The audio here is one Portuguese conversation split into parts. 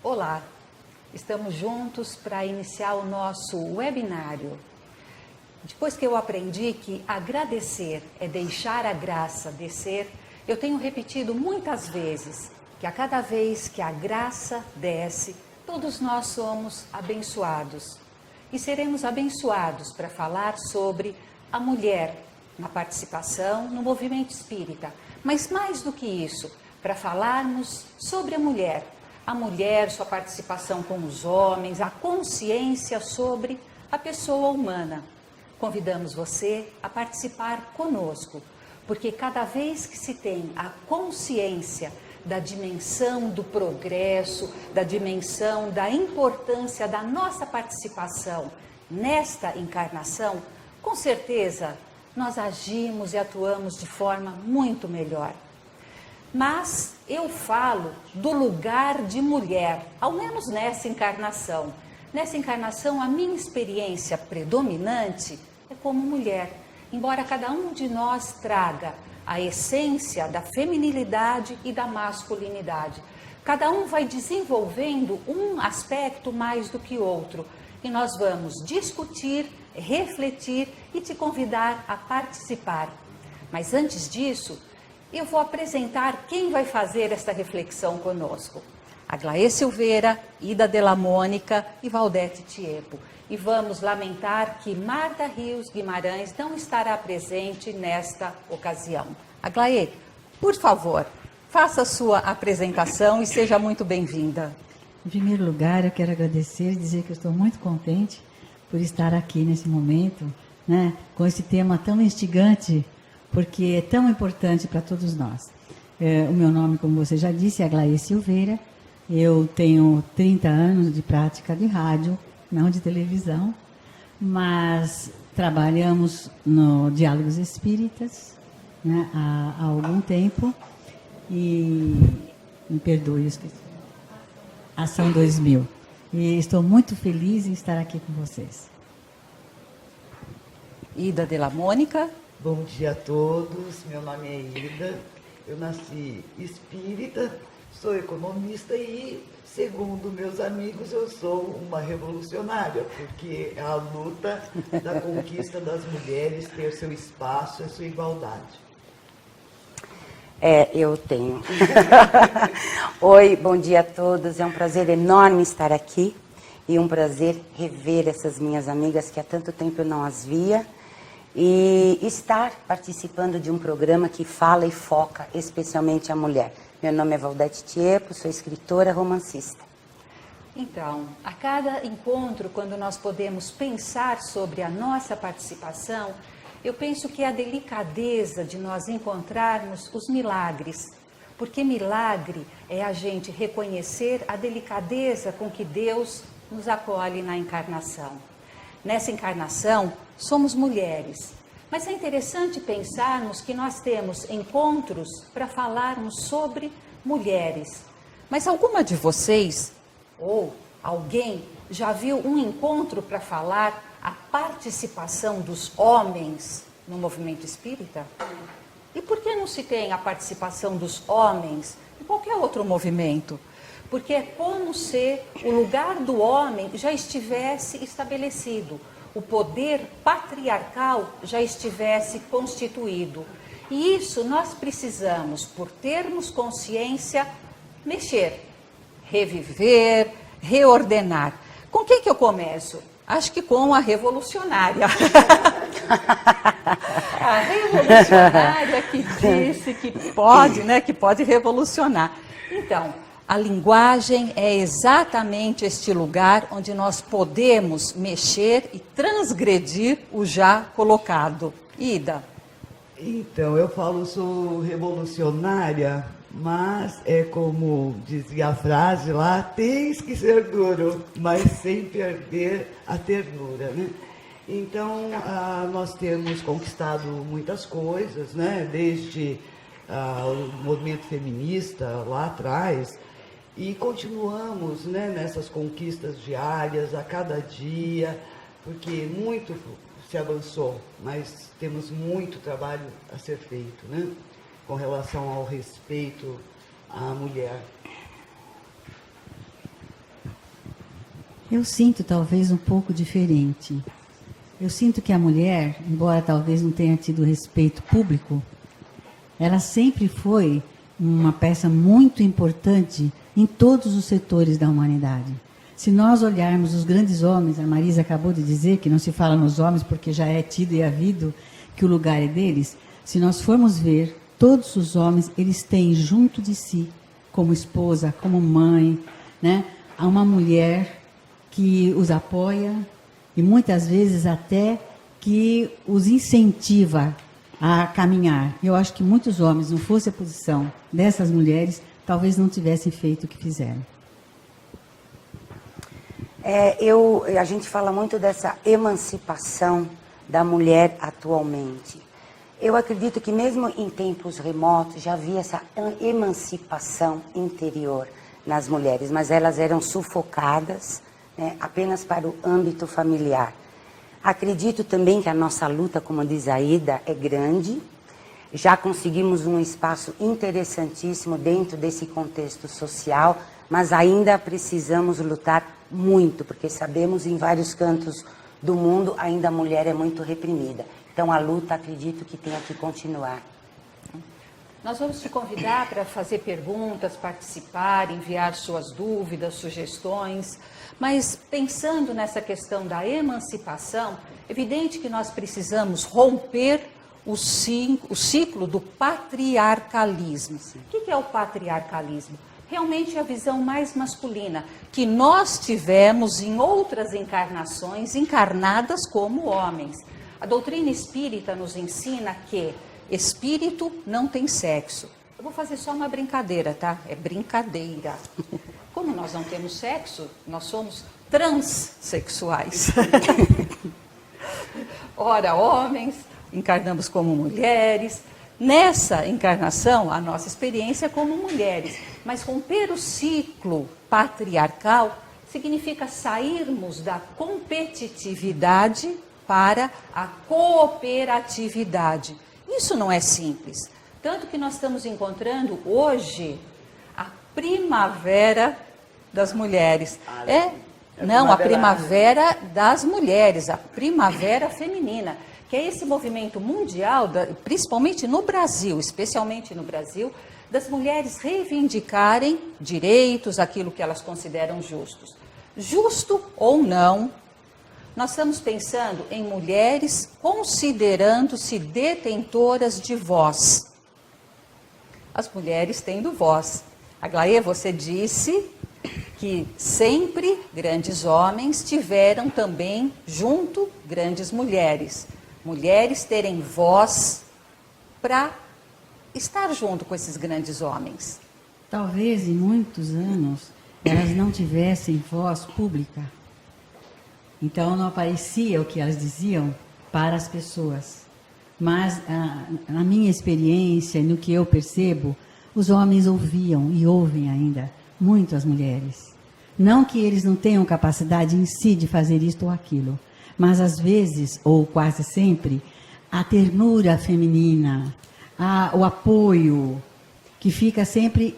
Olá, estamos juntos para iniciar o nosso webinário. Depois que eu aprendi que agradecer é deixar a graça descer, eu tenho repetido muitas vezes que a cada vez que a graça desce, todos nós somos abençoados. E seremos abençoados para falar sobre a mulher na participação no movimento espírita. Mas mais do que isso, para falarmos sobre a mulher, sua participação com os homens, a consciência sobre a pessoa humana. Convidamos você a participar conosco, porque cada vez que se tem a consciência da dimensão do progresso, da dimensão da importância da nossa participação nesta encarnação, com certeza nós agimos e atuamos de forma muito melhor. Mas eu falo do lugar de mulher, ao menos nessa encarnação. Nessa encarnação, a minha experiência predominante é como mulher, embora cada um de nós traga a essência da feminilidade e da masculinidade. Cada um vai desenvolvendo um aspecto mais do que outro, e nós vamos discutir, refletir e te convidar a participar. Mas antes disso, eu vou apresentar quem vai fazer esta reflexão conosco. Aglaé Silveira, Ida Della Mônica e Valdete Tiepo. E vamos lamentar que Marta Rios Guimarães não estará presente nesta ocasião. Aglaé, por favor, faça a sua apresentação e seja muito bem-vinda. Em primeiro lugar, eu quero agradecer e dizer que eu estou muito contente por estar aqui nesse momento, né, com esse tema tão instigante, porque é tão importante para todos nós. O meu nome, como você já disse, é Aglaé Silveira. Eu tenho 30 anos de prática de rádio, não de televisão, mas trabalhamos no Diálogos Espíritas, né, há algum tempo, e me perdoe, eu esqueci. Ação 2000. E estou muito feliz em estar aqui com vocês. Ida Della Mônica. Bom dia a todos, meu nome é Ida, eu nasci espírita, sou economista e, segundo meus amigos, eu sou uma revolucionária, porque é a luta da conquista das mulheres ter seu espaço e sua igualdade. Eu tenho. Oi, bom dia a todos, é um prazer enorme estar aqui e um prazer rever essas minhas amigas que há tanto tempo eu não as via. E estar participando de um programa que fala e foca especialmente a mulher. Meu nome é Valdete Tiepo, sou escritora romancista. Então, a cada encontro, quando nós podemos pensar sobre a nossa participação, eu penso que é a delicadeza de nós encontrarmos os milagres. Porque milagre é a gente reconhecer a delicadeza com que Deus nos acolhe na encarnação. Nessa encarnação, somos mulheres, mas é interessante pensarmos que nós temos encontros para falarmos sobre mulheres. Mas alguma de vocês, ou alguém, já viu um encontro para falar a participação dos homens no movimento espírita? E por que não se tem a participação dos homens em qualquer outro movimento? Porque é como se o lugar do homem já estivesse estabelecido, o poder patriarcal já estivesse constituído. E isso nós precisamos, por termos consciência, mexer, reviver, reordenar. Com quem que eu começo? Acho que com a revolucionária. A revolucionária que disse que pode, né, que pode revolucionar. Então, a linguagem é exatamente este lugar onde nós podemos mexer e transgredir o já colocado. Ida. Então, eu falo, sou revolucionária, mas é como dizia a frase lá, tens que ser duro, mas sem perder a ternura, né? Então, nós temos conquistado muitas coisas, né? Desde o movimento feminista lá atrás, e continuamos, né, nessas conquistas diárias, a cada dia, porque muito se avançou, mas temos muito trabalho a ser feito, né, com relação ao respeito à mulher. Eu sinto talvez um pouco diferente. Eu sinto que a mulher, embora talvez não tenha tido respeito público, ela sempre foi uma peça muito importante em todos os setores da humanidade. Se nós olharmos os grandes homens, a Marisa acabou de dizer que não se fala nos homens porque já é tido e havido que o lugar é deles. Se nós formos ver, todos os homens, eles têm junto de si, como esposa, como mãe, né, uma mulher que os apoia e muitas vezes até que os incentiva a caminhar. Eu acho que muitos homens, não fosse a posição dessas mulheres, talvez não tivessem feito o que fizeram. A gente fala muito dessa emancipação da mulher atualmente. Eu acredito que mesmo em tempos remotos já havia essa emancipação interior nas mulheres, mas elas eram sufocadas, né, apenas para o âmbito familiar. Acredito também que a nossa luta, como diz a Ida, é grande. Já conseguimos um espaço interessantíssimo dentro desse contexto social, mas ainda precisamos lutar muito, porque sabemos em vários cantos do mundo ainda a mulher é muito reprimida. Então a luta, acredito que tenha que continuar. Nós vamos te convidar para fazer perguntas, participar, enviar suas dúvidas, sugestões. Mas pensando nessa questão da emancipação, é evidente que nós precisamos romper o ciclo do patriarcalismo. O que é o patriarcalismo? Realmente a visão mais masculina, que nós tivemos em outras encarnações, encarnadas como homens. A doutrina espírita nos ensina que espírito não tem sexo. Eu vou fazer só uma brincadeira, tá? É brincadeira. Como nós não temos sexo, nós somos transexuais. Ora, homens, encarnamos como mulheres. Nessa encarnação, a nossa experiência é como mulheres. Mas romper o ciclo patriarcal significa sairmos da competitividade para a cooperatividade. Isso não é simples. Tanto que nós estamos encontrando hoje a primavera das mulheres. A primavera das mulheres, a primavera feminina, que é esse movimento mundial, principalmente no Brasil, especialmente no Brasil, das mulheres reivindicarem direitos, aquilo que elas consideram justos. Justo ou não, nós estamos pensando em mulheres considerando-se detentoras de voz. As mulheres tendo voz. Aglaé, você disse que sempre grandes homens tiveram também junto grandes mulheres. Mulheres terem voz para estar junto com esses grandes homens. Talvez em muitos anos elas não tivessem voz pública. Então não aparecia o que elas diziam para as pessoas. Mas na minha experiência e no que eu percebo, os homens ouviam e ouvem ainda muito as mulheres. Não que eles não tenham capacidade em si de fazer isto ou aquilo, mas às vezes, ou quase sempre, a ternura feminina, o apoio, que fica sempre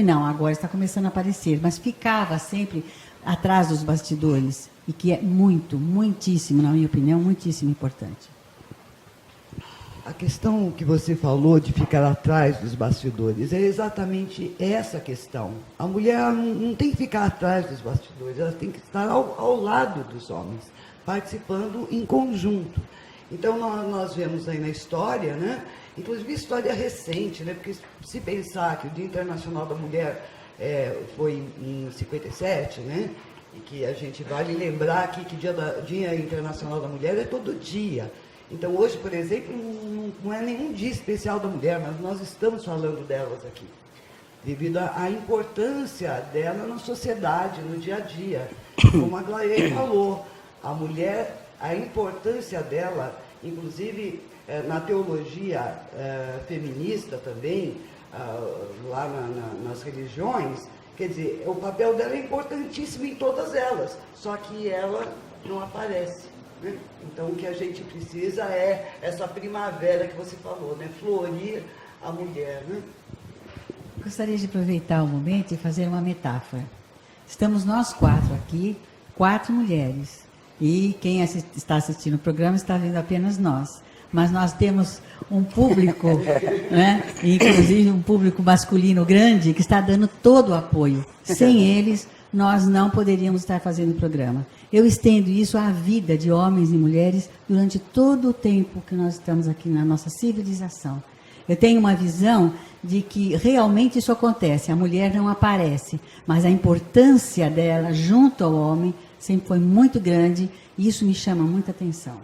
não, agora está começando a aparecer, mas ficava sempre atrás dos bastidores, e que é muitíssimo, na minha opinião, muitíssimo importante. A questão que você falou de ficar atrás dos bastidores é exatamente essa questão. A mulher não tem que ficar atrás dos bastidores, ela tem que estar ao lado dos homens, participando em conjunto. Então, nós vemos aí na história, né, inclusive história recente, né, porque se pensar que o Dia Internacional da Mulher foi em 57, né, e que a gente vale lembrar aqui que Dia Internacional da Mulher é todo dia. Então, hoje, por exemplo, não é nenhum dia especial da mulher, mas nós estamos falando delas aqui, devido à importância dela na sociedade, no dia a dia. Como a Glaê falou, a mulher, a importância dela, inclusive na teologia feminista também, lá nas religiões, quer dizer, o papel dela é importantíssimo em todas elas, só que ela não aparece. Né? Então, o que a gente precisa é essa primavera que você falou, né? Florir a mulher. Né? Gostaria de aproveitar o momento e fazer uma metáfora. Estamos nós quatro aqui, 4 mulheres. E quem está assistindo o programa está vendo apenas nós. Mas nós temos um público, né, inclusive um público masculino grande, que está dando todo o apoio. Sem eles, nós não poderíamos estar fazendo o programa. Eu estendo isso à vida de homens e mulheres durante todo o tempo que nós estamos aqui na nossa civilização. Eu tenho uma visão de que realmente isso acontece, a mulher não aparece, mas a importância dela junto ao homem sempre foi muito grande e isso me chama muita atenção.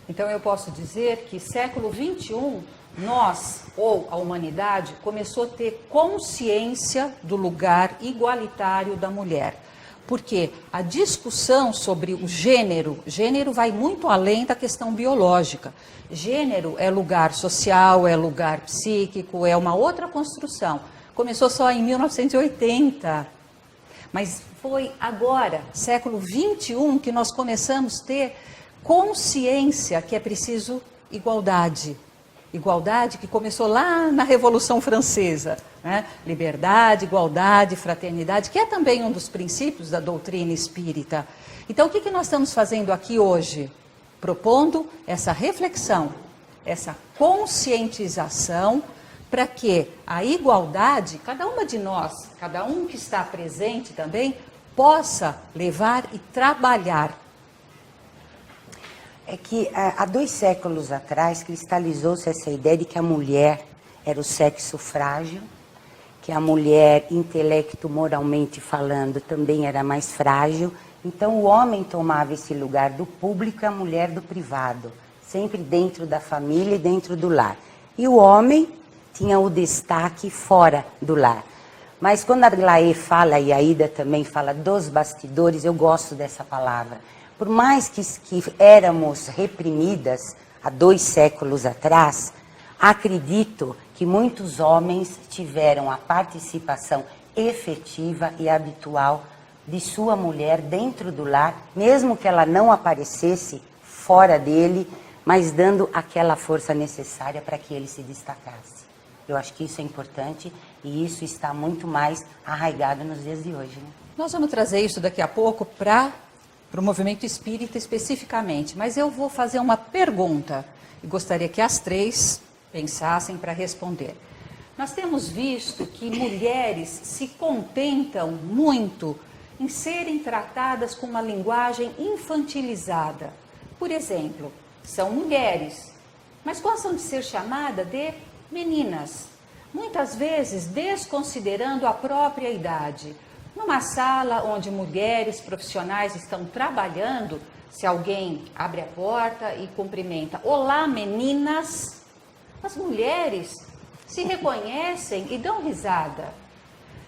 Então eu posso dizer que século XXI, nós, ou a humanidade, começou a ter consciência do lugar igualitário da mulher. Porque a discussão sobre o gênero vai muito além da questão biológica. Gênero é lugar social, é lugar psíquico, é uma outra construção. Começou só em 1980, mas foi agora, século XXI, que nós começamos a ter consciência que é preciso igualdade. Igualdade que começou lá na Revolução Francesa, né? Liberdade, igualdade, fraternidade, que é também um dos princípios da doutrina espírita. Então, o que nós estamos fazendo aqui hoje? Propondo essa reflexão, essa conscientização, para que a igualdade, cada uma de nós, cada um que está presente também, possa levar e trabalhar. É que há 2 séculos atrás cristalizou-se essa ideia de que a mulher era o sexo frágil, que a mulher, intelecto, moralmente falando, também era mais frágil. Então o homem tomava esse lugar do público e a mulher do privado, sempre dentro da família e dentro do lar. E o homem tinha o destaque fora do lar. Mas quando a Glaê fala, e a Ida também fala dos bastidores, eu gosto dessa palavra. Por mais que éramos reprimidas há 2 séculos atrás, acredito que muitos homens tiveram a participação efetiva e habitual de sua mulher dentro do lar, mesmo que ela não aparecesse fora dele, mas dando aquela força necessária para que ele se destacasse. Eu acho que isso é importante e isso está muito mais arraigado nos dias de hoje, né? Nós vamos trazer isso daqui a pouco para o movimento espírita especificamente, mas eu vou fazer uma pergunta e gostaria que as 3 pensassem para responder. Nós temos visto que mulheres se contentam muito em serem tratadas com uma linguagem infantilizada. Por exemplo, são mulheres, mas gostam de ser chamadas de meninas, muitas vezes desconsiderando a própria idade. Numa sala onde mulheres profissionais estão trabalhando, se alguém abre a porta e cumprimenta, olá meninas, as mulheres se reconhecem e dão risada.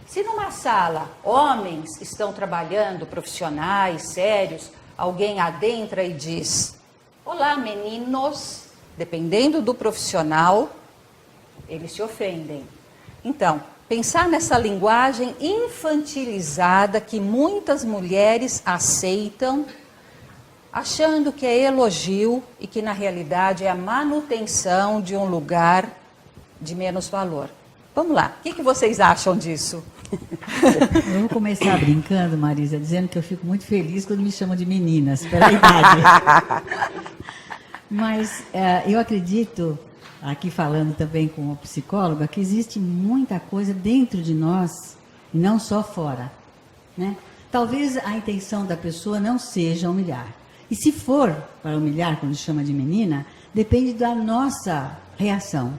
Se numa sala homens estão trabalhando, profissionais, sérios, alguém adentra e diz, olá meninos, dependendo do profissional, eles se ofendem. Então, pensar nessa linguagem infantilizada que muitas mulheres aceitam, achando que é elogio e que na realidade é a manutenção de um lugar de menos valor. Vamos lá, o que vocês acham disso? Eu vou começar brincando, Marisa, dizendo que eu fico muito feliz quando me chamam de meninas, pela idade. Mas eu acredito, aqui falando também como psicóloga, que existe muita coisa dentro de nós e não só fora, né? Talvez a intenção da pessoa não seja humilhar. E se for para humilhar, quando chama de menina, depende da nossa reação,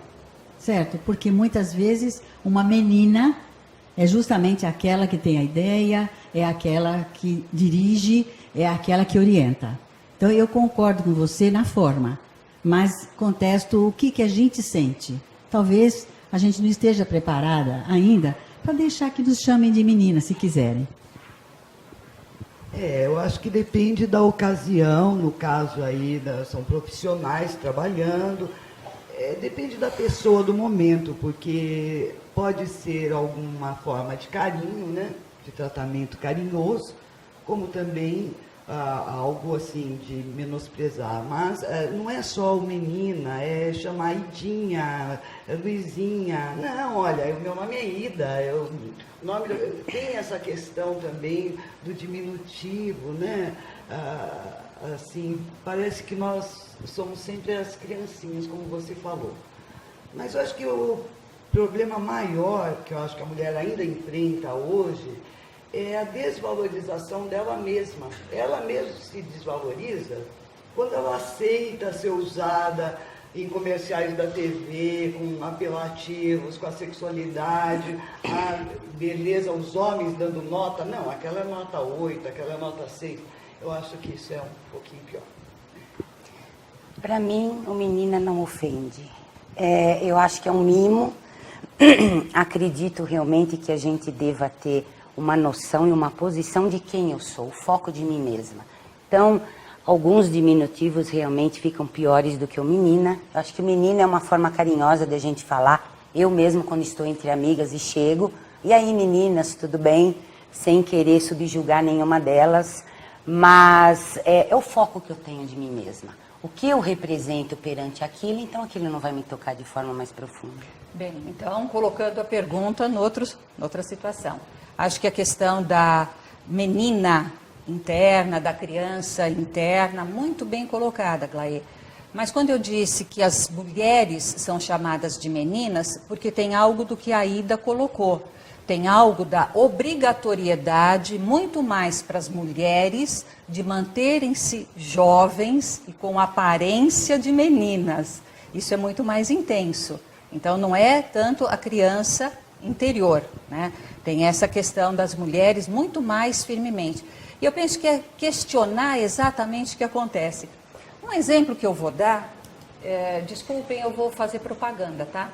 certo? Porque muitas vezes uma menina é justamente aquela que tem a ideia, é aquela que dirige, é aquela que orienta. Então eu concordo com você na forma, mas contesto o que a gente sente. Talvez a gente não esteja preparada ainda para deixar que nos chamem de menina, se quiserem. Eu acho que depende da ocasião, no caso aí, são profissionais trabalhando, depende da pessoa, do momento, porque pode ser alguma forma de carinho, né, de tratamento carinhoso, como também algo assim de menosprezar, mas não é só o menina, é chamar Idinha, Luizinha. Não, olha, o meu nome é Ida, tem essa questão também do diminutivo, né? Assim, parece que nós somos sempre as criancinhas, como você falou. Mas eu acho que o problema maior que eu acho que a mulher ainda enfrenta hoje é a desvalorização dela mesma. Ela mesma se desvaloriza quando ela aceita ser usada em comerciais da TV, com apelativos, com a sexualidade, a beleza, os homens dando nota. Não, aquela é nota 8, aquela é nota 6. Eu acho que isso é um pouquinho pior. Para mim, o menina não ofende. Eu acho que é um mimo. Acredito realmente que a gente deva ter uma noção e uma posição de quem eu sou, o foco de mim mesma. Então, alguns diminutivos realmente ficam piores do que o menina. Eu acho que o menino é uma forma carinhosa de a gente falar. Eu mesmo, quando estou entre amigas e chego, e aí meninas, tudo bem? Sem querer subjugar nenhuma delas, mas é o foco que eu tenho de mim mesma. O que eu represento perante aquilo, então aquilo não vai me tocar de forma mais profunda. Bem, então, colocando a pergunta noutra situação. Acho que a questão da menina interna, da criança interna, muito bem colocada, Glaê. Mas quando eu disse que as mulheres são chamadas de meninas, porque tem algo do que a Ida colocou. Tem algo da obrigatoriedade, muito mais para as mulheres, de manterem-se jovens e com aparência de meninas. Isso é muito mais intenso. Então, não é tanto a criança interior, né? Tem essa questão das mulheres muito mais firmemente. E eu penso que é questionar exatamente o que acontece. Um exemplo que eu vou dar, desculpem, eu vou fazer propaganda, tá?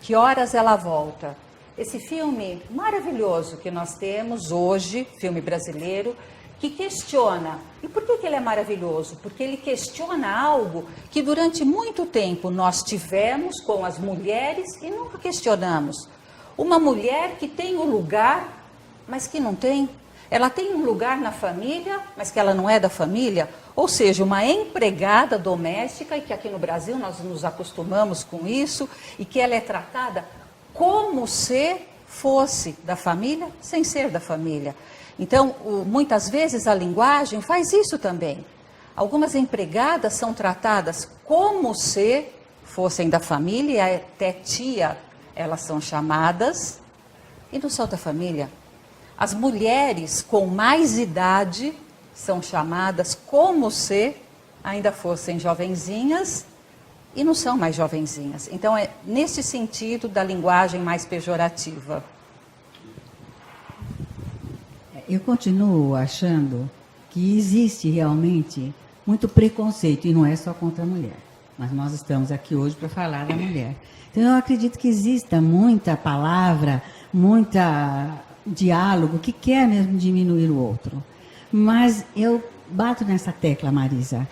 Que horas ela volta? Esse filme maravilhoso que nós temos hoje, filme brasileiro, que questiona. E por que ele é maravilhoso? Porque ele questiona algo que durante muito tempo nós tivemos com as mulheres e nunca questionamos. Uma mulher que tem um lugar, mas que não tem. Ela tem um lugar na família, mas que ela não é da família. Ou seja, uma empregada doméstica, e que aqui no Brasil nós nos acostumamos com isso, e que ela é tratada como se fosse da família, sem ser da família. Então, muitas vezes a linguagem faz isso também. Algumas empregadas são tratadas como se fossem da família, e até tia elas são chamadas, e não são da família. As mulheres com mais idade são chamadas como se ainda fossem jovenzinhas e não são mais jovenzinhas. Então, é nesse sentido da linguagem mais pejorativa. Eu continuo achando que existe realmente muito preconceito, e não é só contra a mulher. Mas nós estamos aqui hoje para falar da mulher. Então, eu acredito que exista muita palavra, muita diálogo que quer mesmo diminuir o outro. Mas eu bato nessa tecla, Marisa.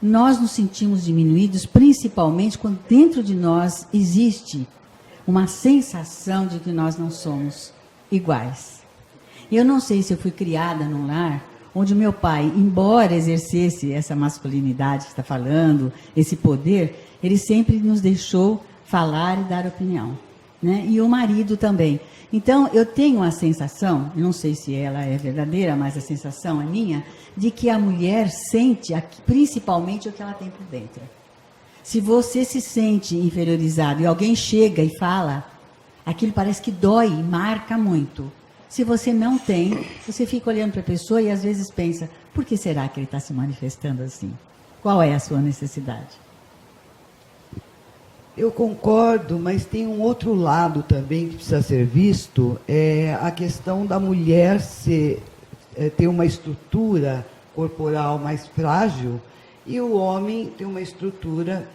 Nós nos sentimos diminuídos principalmente quando dentro de nós existe uma sensação de que nós não somos iguais. Eu não sei se eu fui criada num lar onde o meu pai, embora exercesse essa masculinidade que está falando, esse poder, ele sempre nos deixou falar e dar opinião, né? E o marido também. Então, eu tenho a sensação, não sei se ela é verdadeira, mas a sensação é minha, de que a mulher sente principalmente o que ela tem por dentro. Se você se sente inferiorizado e alguém chega e fala, aquilo parece que dói, marca muito. Se você não tem, você fica olhando para a pessoa e às vezes pensa, por que será que ele está se manifestando assim? Qual é a sua necessidade? Eu concordo, mas tem um outro lado também que precisa ser visto, é a questão da mulher ter uma estrutura corporal mais frágil e o homem tem uma estrutura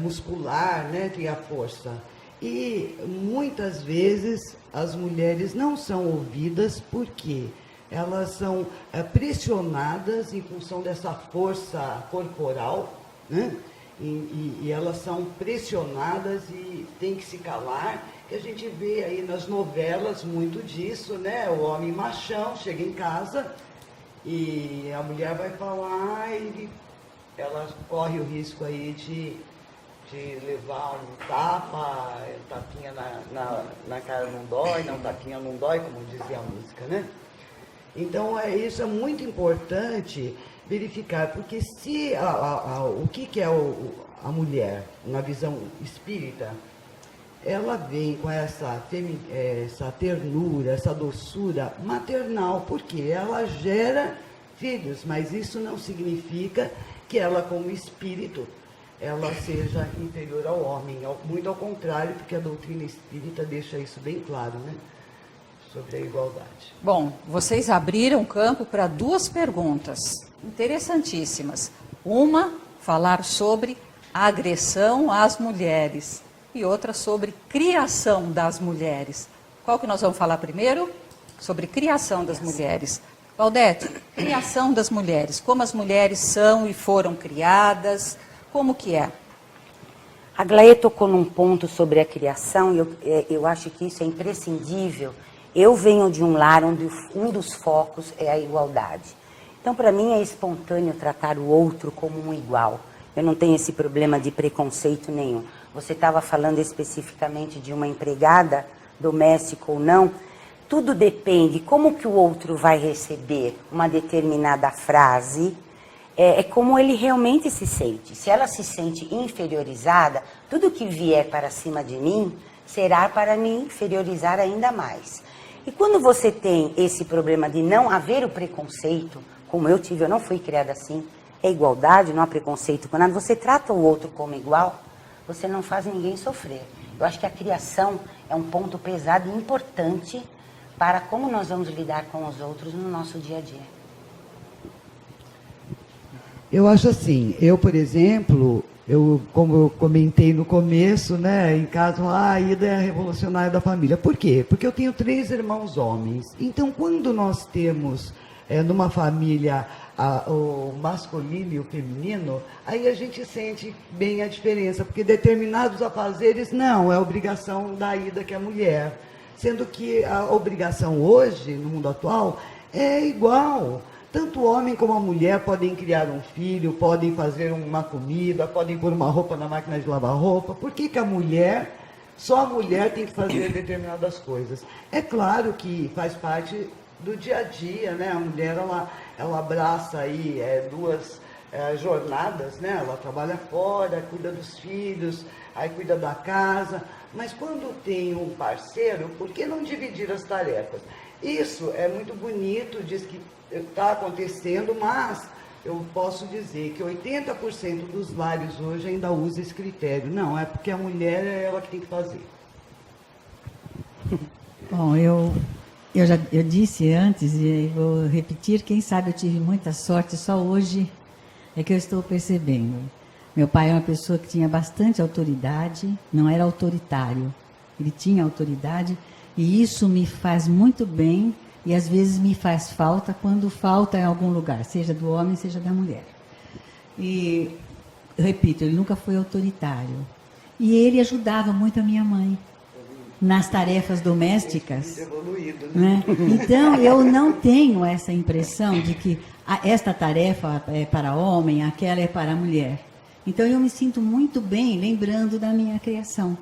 muscular, né, tem a força. E muitas vezes as mulheres não são ouvidas porque elas são pressionadas em função dessa força corporal, né? e elas são pressionadas e tem que se calar. Que a gente vê aí nas novelas muito disso, né? O homem machão chega em casa e a mulher vai falar e ela corre o risco aí de levar um tapinha na cara não dói, não, tapinha não dói, como dizia a música, né? Então, isso é muito importante verificar, porque se o que é a mulher, na visão espírita, ela vem com essa ternura, essa doçura maternal, porque ela gera filhos, mas isso não significa que ela, como espírito, ela seja inferior ao homem, muito ao contrário, porque a doutrina espírita deixa isso bem claro, né? Sobre a igualdade. Bom, vocês abriram campo para duas perguntas interessantíssimas. Uma, falar sobre agressão às mulheres, e outra sobre criação das mulheres. Qual que nós vamos falar primeiro? Sobre criação das mulheres. Valdete, criação das mulheres. Como as mulheres são e foram criadas, como que é? A Glaê tocou num ponto sobre a criação, e eu acho que isso é imprescindível. Eu venho de um lar onde um dos focos é a igualdade. Então, para mim, é espontâneo tratar o outro como um igual. Eu não tenho esse problema de preconceito nenhum. Você estava falando especificamente de uma empregada doméstica ou não. Tudo depende como que o outro vai receber uma determinada frase, é como ele realmente se sente. Se ela se sente inferiorizada, tudo que vier para cima de mim será para me inferiorizar ainda mais. E quando você tem esse problema de não haver o preconceito, como eu tive, eu não fui criada assim, é igualdade, não há preconceito com nada, você trata o outro como igual, você não faz ninguém sofrer. Eu acho que a criação é um ponto pesado e importante para como nós vamos lidar com os outros no nosso dia a dia. Eu acho assim, por exemplo, como eu comentei no começo, né, em casa, a Ida é a revolucionária da família. Por quê? Porque eu tenho 3 irmãos homens. Então, quando nós temos numa família o masculino e o feminino, aí a gente sente bem a diferença, porque determinados afazeres não, é obrigação da Ida, que é a mulher. Sendo que a obrigação hoje, no mundo atual, é igual. Tanto o homem como a mulher podem criar um filho, podem fazer uma comida, podem pôr uma roupa na máquina de lavar roupa. Por que a mulher, só a mulher tem que fazer determinadas coisas? É claro que faz parte do dia a dia, né? A mulher, ela abraça aí 2 jornadas, né? Ela trabalha fora, cuida dos filhos, aí cuida da casa. Mas quando tem um parceiro, por que não dividir as tarefas? Isso é muito bonito, diz que está acontecendo, mas eu posso dizer que 80% dos lares hoje ainda usa esse critério. Não, é porque a mulher é ela que tem que fazer. Bom, eu disse antes e vou repetir, quem sabe eu tive muita sorte, só hoje é que eu estou percebendo. Meu pai é uma pessoa que tinha bastante autoridade, não era autoritário, ele tinha autoridade e isso me faz muito bem e às vezes me faz falta quando falta em algum lugar, seja do homem, seja da mulher. E, eu repito, ele nunca foi autoritário. E ele ajudava muito a minha mãe nas tarefas domésticas. Evoluído, né? Então, eu não tenho essa impressão de que esta tarefa é para homem, aquela é para a mulher. Então, eu me sinto muito bem lembrando da minha criação.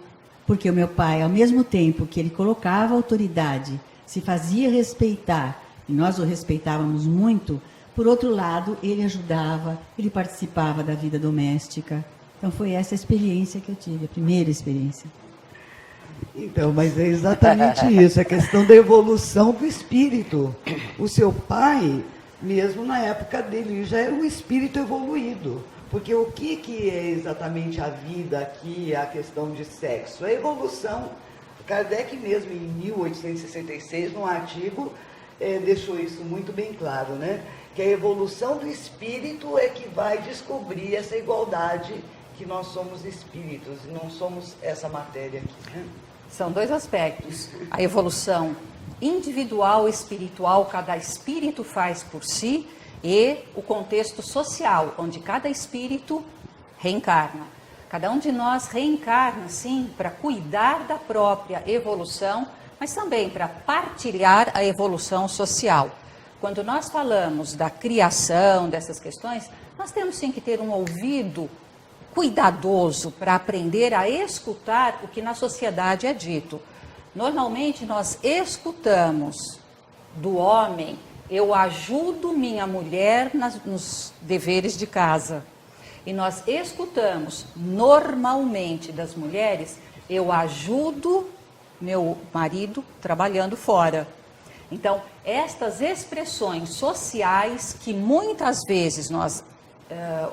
Porque o meu pai, ao mesmo tempo que ele colocava autoridade, se fazia respeitar, e nós o respeitávamos muito, por outro lado, ele ajudava, ele participava da vida doméstica. Então, foi essa experiência que eu tive, a primeira experiência. Então, mas é exatamente isso, a questão da evolução do espírito. O seu pai, mesmo na época dele, já era um espírito evoluído. Porque o que é exatamente a vida aqui, a questão de sexo? A evolução. Kardec mesmo, em 1866, num artigo, deixou isso muito bem claro, né? Que a evolução do espírito é que vai descobrir essa igualdade, que nós somos espíritos e não somos essa matéria aqui, né? São 2 aspectos. A evolução individual, espiritual, cada espírito faz por si, e o contexto social, onde cada espírito reencarna. Cada um de nós reencarna, sim, para cuidar da própria evolução, mas também para partilhar a evolução social. Quando nós falamos da criação, dessas questões, nós temos sim que ter um ouvido cuidadoso para aprender a escutar o que na sociedade é dito. Normalmente nós escutamos do homem: eu ajudo minha mulher nos deveres de casa. E nós escutamos normalmente das mulheres: eu ajudo meu marido trabalhando fora. Então, estas expressões sociais que muitas vezes nós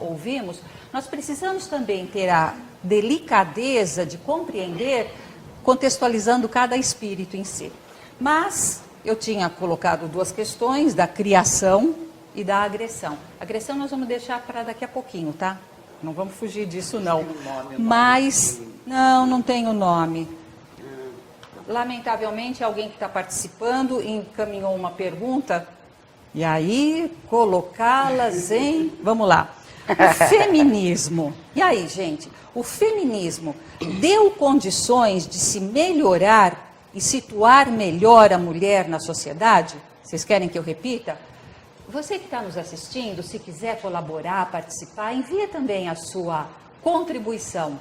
ouvimos, nós precisamos também ter a delicadeza de compreender, contextualizando cada espírito em si. Mas eu tinha colocado duas questões, da criação e da agressão. Agressão nós vamos deixar para daqui a pouquinho, tá? Não vamos fugir disso, não. Mas, não tenho nome. Lamentavelmente, alguém que está participando encaminhou uma pergunta, e aí colocá-las em... Vamos lá. O feminismo. E aí, gente? O feminismo deu condições de se melhorar e situar melhor a mulher na sociedade? Vocês querem que eu repita? Você que está nos assistindo, se quiser colaborar, participar, envia também a sua contribuição,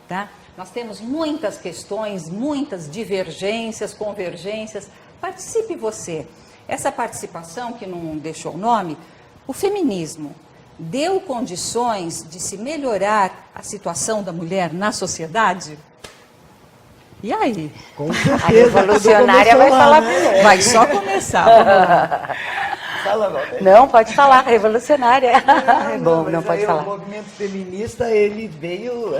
tá? Nós temos muitas questões, muitas divergências, convergências. Participe você. Essa participação, que não deixou o nome, o feminismo deu condições de se melhorar a situação da mulher na sociedade? E aí? Com certeza. A revolucionária vai falar primeiro. Vai só começar, vamos lá. Não, pode falar, revolucionária. É bom, mas não pode aí falar. O movimento feminista, ele veio,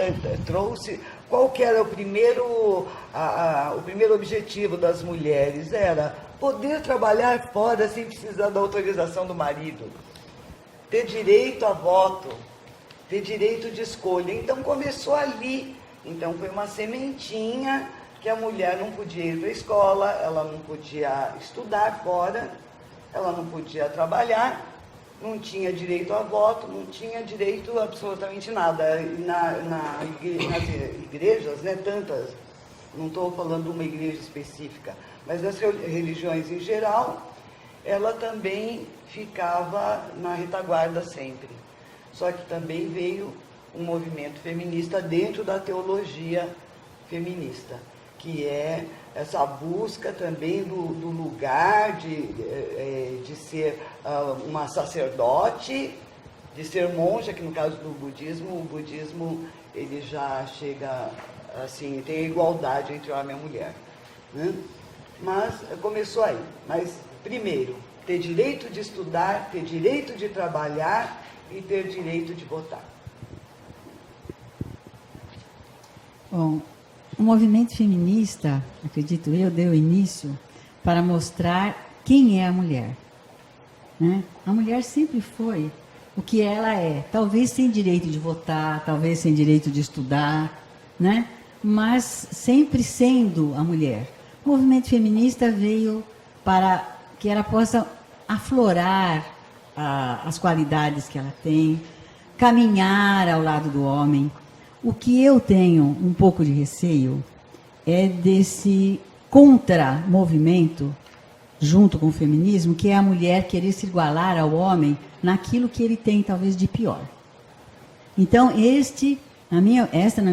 trouxe... Qual que era o primeiro objetivo das mulheres? Era poder trabalhar fora sem precisar da autorização do marido. Ter direito a voto, ter direito de escolha. Então começou ali. Então foi uma sementinha que a mulher não podia ir para a escola, ela não podia estudar fora, ela não podia trabalhar, não tinha direito a voto, não tinha direito a absolutamente nada. Nas igrejas, né, tantas, não estou falando de uma igreja específica, mas nas religiões em geral, ela também ficava na retaguarda sempre. Só que também veio um movimento feminista dentro da teologia feminista, que é essa busca também do lugar de ser uma sacerdote, de ser monja, que no caso do budismo, o budismo ele já chega assim, tem a igualdade entre homem e mulher, né? Mas começou aí. Mas primeiro, ter direito de estudar, ter direito de trabalhar e ter direito de votar. Bom, o movimento feminista, acredito eu, deu início para mostrar quem é a mulher, né? A mulher sempre foi o que ela é, talvez sem direito de votar, talvez sem direito de estudar, né? Mas sempre sendo a mulher. O movimento feminista veio para que ela possa aflorar as qualidades que ela tem, caminhar ao lado do homem. O que eu tenho um pouco de receio é desse contra-movimento, junto com o feminismo, que é a mulher querer se igualar ao homem naquilo que ele tem, talvez, de pior. Então, na minha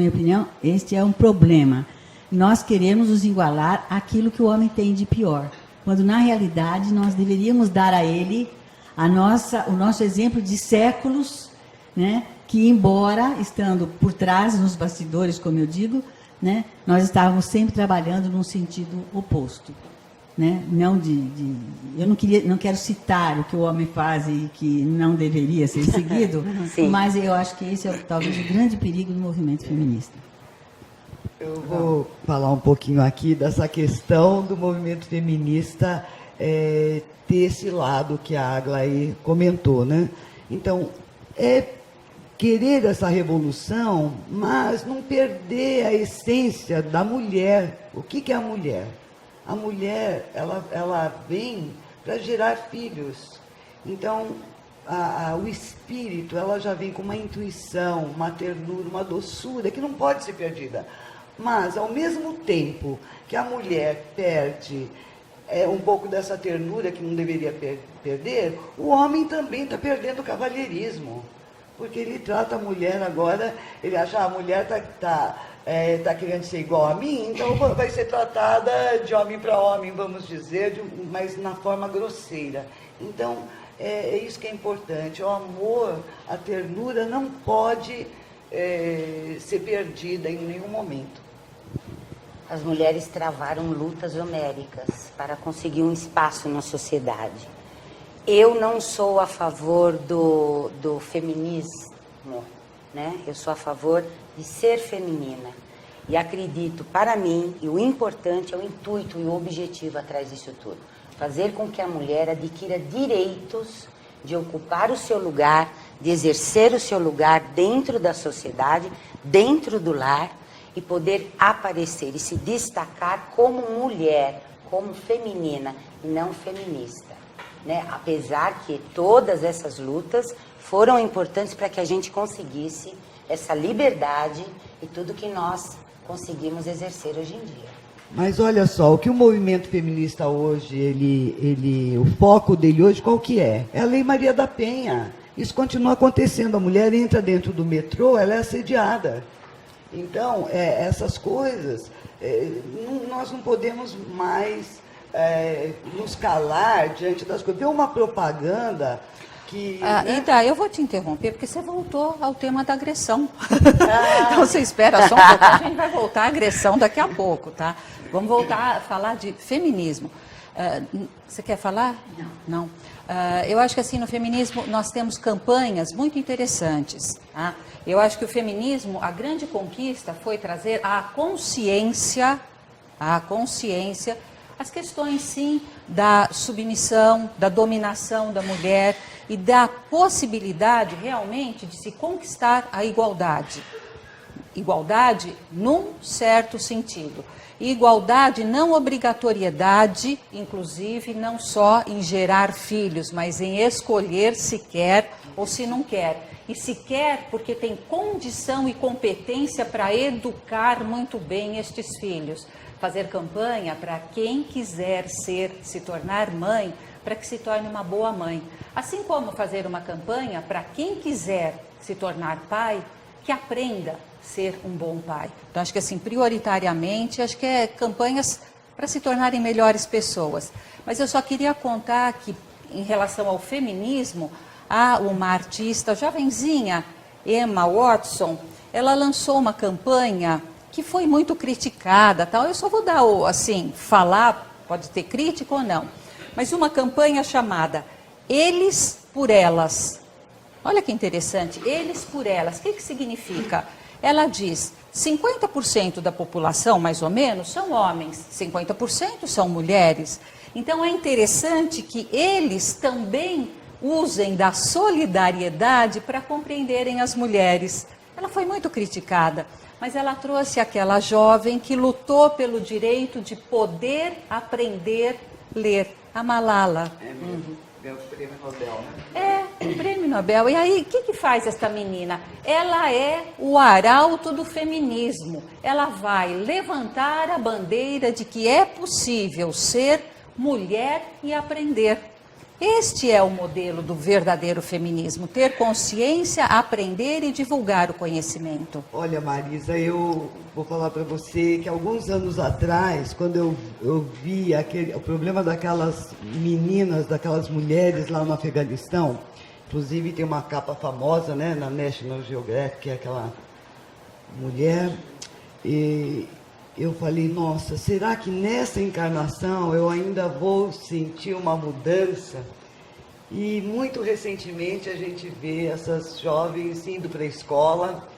opinião, este é um problema. Nós queremos nos igualar àquilo que o homem tem de pior, quando, na realidade, nós deveríamos dar a ele o nosso exemplo de séculos, né? Que, embora estando por trás, nos bastidores, como eu digo, né, nós estávamos sempre trabalhando num sentido oposto, né? Eu não quero citar o que o homem faz e que não deveria ser seguido, mas eu acho que esse é talvez o grande perigo do movimento feminista. Eu vou falar um pouquinho aqui dessa questão do movimento feminista ter esse lado que a Aglaé comentou, né? Então, querer essa revolução, mas não perder a essência da mulher. O que é a mulher? A mulher, ela vem para gerar filhos. Então, o espírito, ela já vem com uma intuição, uma ternura, uma doçura que não pode ser perdida. Mas, ao mesmo tempo que a mulher perde um pouco dessa ternura que não deveria perder, o homem também está perdendo o cavalheirismo. Porque ele trata a mulher agora, ele acha a mulher está querendo ser igual a mim, então vai ser tratada de homem para homem, vamos dizer, mas na forma grosseira. Então, é isso que é importante. O amor, a ternura não pode ser perdida em nenhum momento. As mulheres travaram lutas homéricas para conseguir um espaço na sociedade. Eu não sou a favor do feminismo, né? Eu sou a favor de ser feminina. E acredito, para mim, e o importante é o intuito e o objetivo atrás disso tudo. Fazer com que a mulher adquira direitos de ocupar o seu lugar, de exercer o seu lugar dentro da sociedade, dentro do lar, e poder aparecer e se destacar como mulher, como feminina, e não feminista. Né? Apesar que todas essas lutas foram importantes para que a gente conseguisse essa liberdade e tudo que nós conseguimos exercer hoje em dia. Mas olha só, o que o movimento feminista hoje, o foco dele hoje, qual que é? É a Lei Maria da Penha. Isso continua acontecendo. A mulher entra dentro do metrô, ela é assediada. Então, essas coisas, nós não podemos mais nos calar diante das coisas. Tem uma propaganda que... Ida, eu vou te interromper, porque você voltou ao tema da agressão. Então, você espera só um pouco, a gente vai voltar à agressão daqui a pouco, tá? Vamos voltar a falar de feminismo. Você quer falar? Não. Eu acho que assim, no feminismo, nós temos campanhas muito interessantes, tá? Eu acho que o feminismo, a grande conquista foi trazer a consciência, as questões, sim, da submissão, da dominação da mulher e da possibilidade, realmente, de se conquistar a igualdade. Igualdade num certo sentido. E igualdade, não obrigatoriedade, inclusive, não só em gerar filhos, mas em escolher se quer ou se não quer. E se quer porque tem condição e competência para educar muito bem estes filhos. Fazer campanha para quem quiser se tornar mãe, para que se torne uma boa mãe. Assim como fazer uma campanha para quem quiser se tornar pai, que aprenda a ser um bom pai. Então, acho que assim, prioritariamente, acho que é campanhas para se tornarem melhores pessoas. Mas eu só queria contar que, em relação ao feminismo, há uma artista jovenzinha, Emma Watson, ela lançou uma campanha que foi muito criticada, tal. Eu só vou dar, assim, falar, pode ter crítica ou não, mas uma campanha chamada Eles por Elas. Olha que interessante, Eles por Elas. O que significa? Ela diz, 50% da população, mais ou menos, são homens, 50% são mulheres. Então, é interessante que eles também usem da solidariedade para compreenderem as mulheres. Ela foi muito criticada, mas ela trouxe aquela jovem que lutou pelo direito de poder aprender a ler, a Malala. Ganhou o prêmio Nobel, né? O prêmio Nobel. E aí, o que faz esta menina? Ela é o arauto do feminismo. Ela vai levantar a bandeira de que é possível ser mulher e aprender. Este é o modelo do verdadeiro feminismo, ter consciência, aprender e divulgar o conhecimento. Olha, Marisa, eu vou falar para você que alguns anos atrás, quando eu vi o problema daquelas meninas, daquelas mulheres lá no Afeganistão, inclusive tem uma capa famosa, né, na National Geographic, que é aquela mulher, e eu falei, nossa, será que nessa encarnação eu ainda vou sentir uma mudança? E muito recentemente a gente vê essas jovens indo para a escola,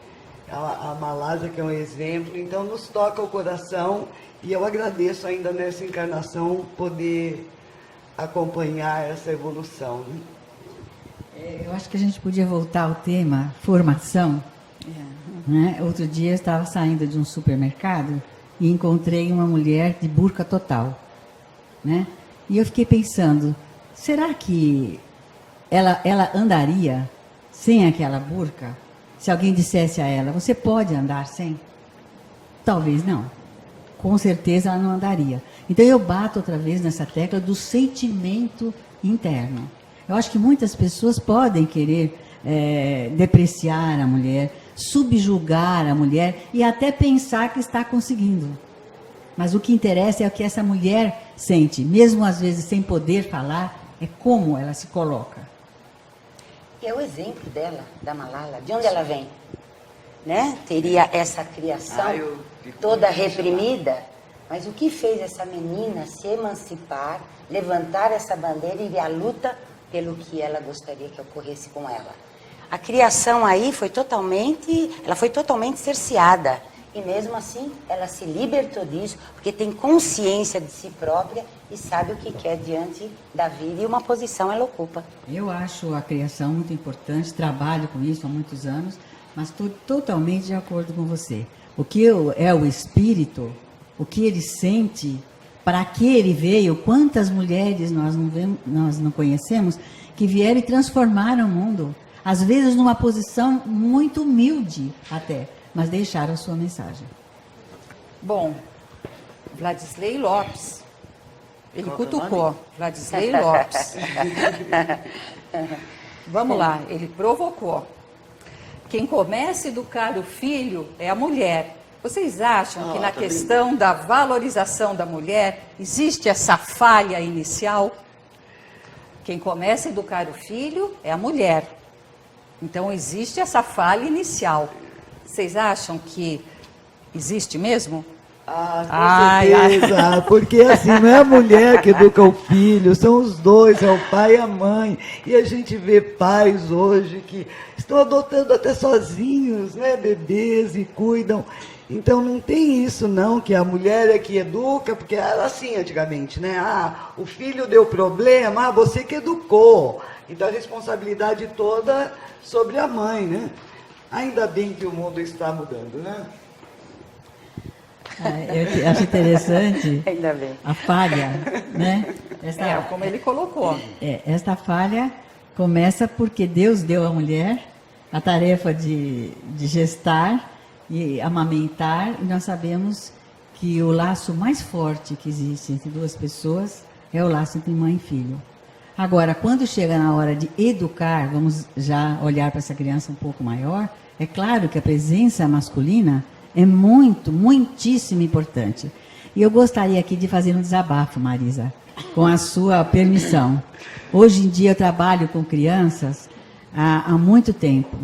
a Malásia que é um exemplo, então nos toca o coração e eu agradeço ainda nessa encarnação poder acompanhar essa evolução. Né? Eu acho que a gente podia voltar ao tema formação. Né? Outro dia eu estava saindo de um supermercado e encontrei uma mulher de burca total, né? E eu fiquei pensando, será que ela andaria sem aquela burca? Se alguém dissesse a ela, você pode andar sem? Talvez não. Com certeza ela não andaria. Então eu bato outra vez nessa tecla do sentimento interno. Eu acho que muitas pessoas podem querer depreciar a mulher, subjugar a mulher e até pensar que está conseguindo. Mas o que interessa é o que essa mulher sente, mesmo às vezes sem poder falar, é como ela se coloca. E é o exemplo dela, da Malala, de onde ela vem? Né? Teria essa criação toda reprimida, mas o que fez essa menina se emancipar, levantar essa bandeira e ir à luta pelo que ela gostaria que ocorresse com ela? A criação aí foi totalmente cerceada. E mesmo assim, ela se libertou disso, porque tem consciência de si própria e sabe o que quer diante da vida e uma posição ela ocupa. Eu acho a criação muito importante, trabalho com isso há muitos anos, mas estou totalmente de acordo com você. O que é o espírito, o que ele sente, para que ele veio, quantas mulheres nós não conhecemos que vieram e transformaram o mundo, às vezes numa posição muito humilde até, mas deixaram a sua mensagem. Bom, Vladisley Lopes, ele cutucou, Vladisley Lopes. Vamos lá, ele provocou. Quem começa a educar o filho é a mulher. Vocês acham que na questão da valorização da mulher existe essa falha inicial? Quem começa a educar o filho é a mulher. Então existe essa falha inicial. Vocês acham que existe mesmo? Com certeza, porque assim, não é a mulher que educa o filho, são os dois, é o pai e a mãe. E a gente vê pais hoje que estão adotando até sozinhos, né, bebês e cuidam. Então não tem isso não, que a mulher é que educa, porque era assim antigamente, né? O filho deu problema, você que educou. Então a responsabilidade toda sobre a mãe, né? Ainda bem que o mundo está mudando, né? Eu acho interessante Ainda bem. a falha, né? Como ele colocou. Esta falha começa porque Deus deu à mulher a tarefa de gestar e amamentar, e nós sabemos que o laço mais forte que existe entre duas pessoas é o laço entre mãe e filho. Agora, quando chega na hora de educar, vamos já olhar para essa criança um pouco maior, é claro que a presença masculina é muitíssimo importante. E eu gostaria aqui de fazer um desabafo, Marisa, com a sua permissão. Hoje em dia eu trabalho com crianças há muito tempo.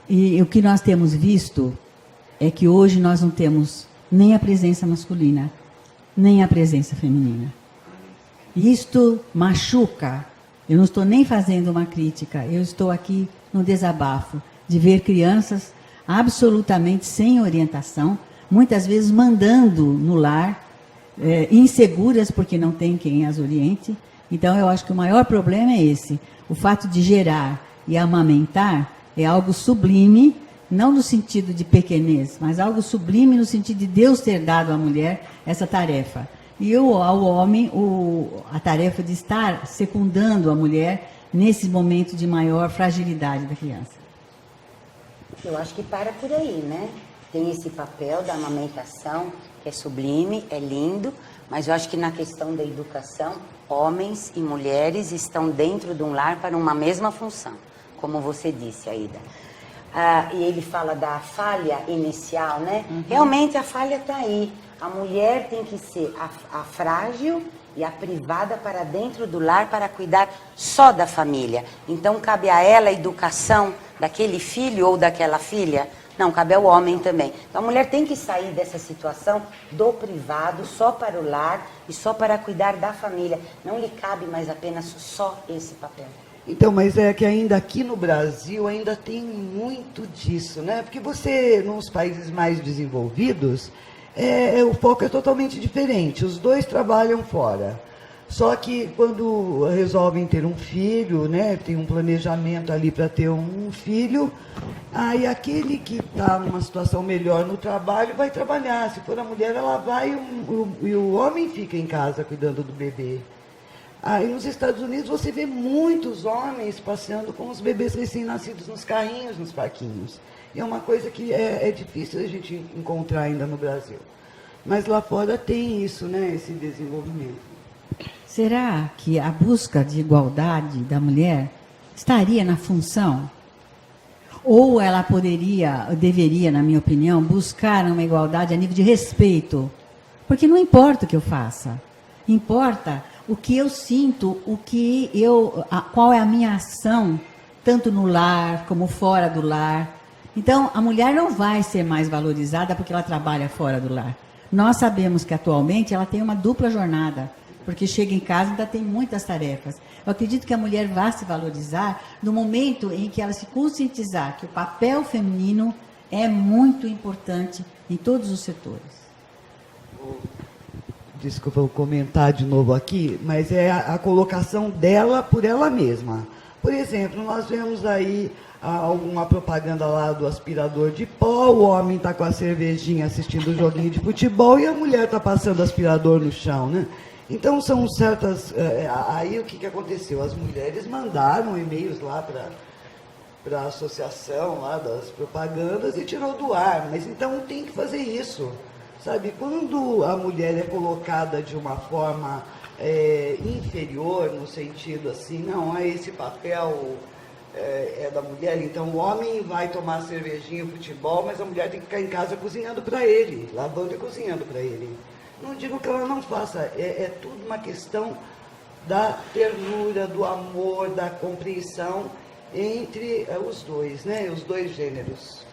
E o que nós temos visto é que hoje nós não temos nem a presença masculina, nem a presença feminina. Isto machuca. Eu não estou nem fazendo uma crítica, eu estou aqui no desabafo de ver crianças absolutamente sem orientação, muitas vezes mandando no lar, inseguras porque não tem quem as oriente. Então eu acho que o maior problema é esse, o fato de gerar e amamentar é algo sublime, não no sentido de pequenez, mas algo sublime no sentido de Deus ter dado à mulher essa tarefa. E ao homem a tarefa de estar secundando a mulher nesse momento de maior fragilidade da criança. Eu acho que para por aí, né? Tem esse papel da amamentação, que é sublime, é lindo, mas eu acho que na questão da educação, homens e mulheres estão dentro de um lar para uma mesma função, como você disse, Aida. E ele fala da falha inicial, né? Uhum. Realmente a falha está aí. A mulher tem que ser a frágil e a privada para dentro do lar para cuidar só da família. Então cabe a ela a educação daquele filho ou daquela filha? Não, cabe ao homem também. Então a mulher tem que sair dessa situação do privado só para o lar e só para cuidar da família. Não lhe cabe mais apenas só esse papel. Então, mas é que ainda aqui no Brasil ainda tem muito disso, né? Porque você, nos países mais desenvolvidos, o foco é totalmente diferente. Os dois trabalham fora. Só que quando resolvem ter um filho, né? Tem um planejamento ali para ter um filho, aí aquele que está numa situação melhor no trabalho vai trabalhar. Se for a mulher, ela vai e o homem fica em casa cuidando do bebê. Aí nos Estados Unidos você vê muitos homens passeando com os bebês recém-nascidos nos carrinhos, nos parquinhos. E é uma coisa que é difícil a gente encontrar ainda no Brasil. Mas lá fora tem isso, né, esse desenvolvimento. Será que a busca de igualdade da mulher estaria na função? Ou ela deveria, na minha opinião, buscar uma igualdade a nível de respeito? Porque não importa o que eu faça. Importa o que eu sinto, qual é a minha ação, tanto no lar como fora do lar. Então, a mulher não vai ser mais valorizada porque ela trabalha fora do lar. Nós sabemos que atualmente ela tem uma dupla jornada, porque chega em casa e ainda tem muitas tarefas. Eu acredito que a mulher vai se valorizar no momento em que ela se conscientizar que o papel feminino é muito importante em todos os setores. Desculpa eu comentar de novo aqui, mas é a colocação dela por ela mesma. Por exemplo, nós vemos aí alguma propaganda lá do aspirador de pó, o homem está com a cervejinha assistindo o joguinho de futebol e a mulher está passando aspirador no chão, né? Então são certas... aí o que aconteceu? As mulheres mandaram e-mails lá para a associação lá das propagandas e tirou do ar, mas então tem que fazer isso. Sabe, quando a mulher é colocada de uma forma inferior, no sentido assim, não, esse papel é da mulher, então o homem vai tomar cervejinha, futebol, mas a mulher tem que ficar em casa cozinhando para ele, lavando e cozinhando para ele. Não digo que ela não faça, é tudo uma questão da ternura, do amor, da compreensão entre os dois, né, os dois gêneros.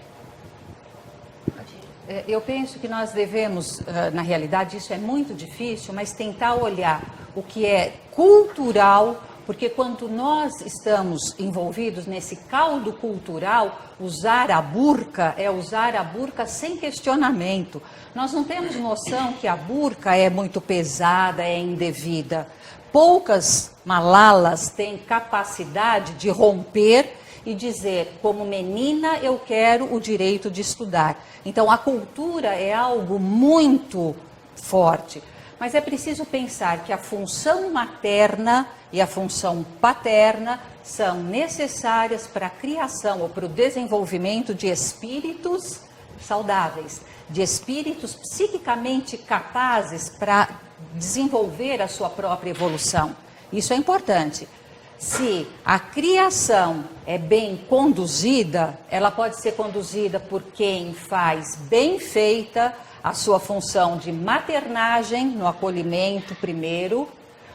Eu penso que nós devemos, na realidade isso é muito difícil, mas tentar olhar o que é cultural, porque quando nós estamos envolvidos nesse caldo cultural, usar a burca é usar a burca sem questionamento. Nós não temos noção que a burca é muito pesada, é indevida. Poucas malalas têm capacidade de romper e dizer, como menina, eu quero o direito de estudar. Então, a cultura é algo muito forte. Mas é preciso pensar que a função materna e a função paterna são necessárias para a criação ou para o desenvolvimento de espíritos saudáveis, de espíritos psiquicamente capazes para desenvolver a sua própria evolução. Isso é importante. Se a criação é bem conduzida, ela pode ser conduzida por quem faz bem feita a sua função de maternagem, no acolhimento primeiro,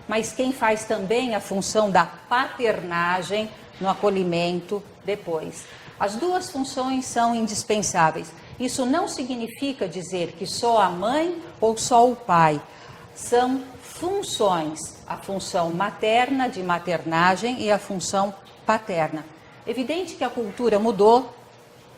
mas quem faz também a função da paternagem, no acolhimento depois. As duas funções são indispensáveis. Isso não significa dizer que só a mãe ou só o pai. São funções, a função materna de maternagem e a função paterna. Evidente que a cultura mudou,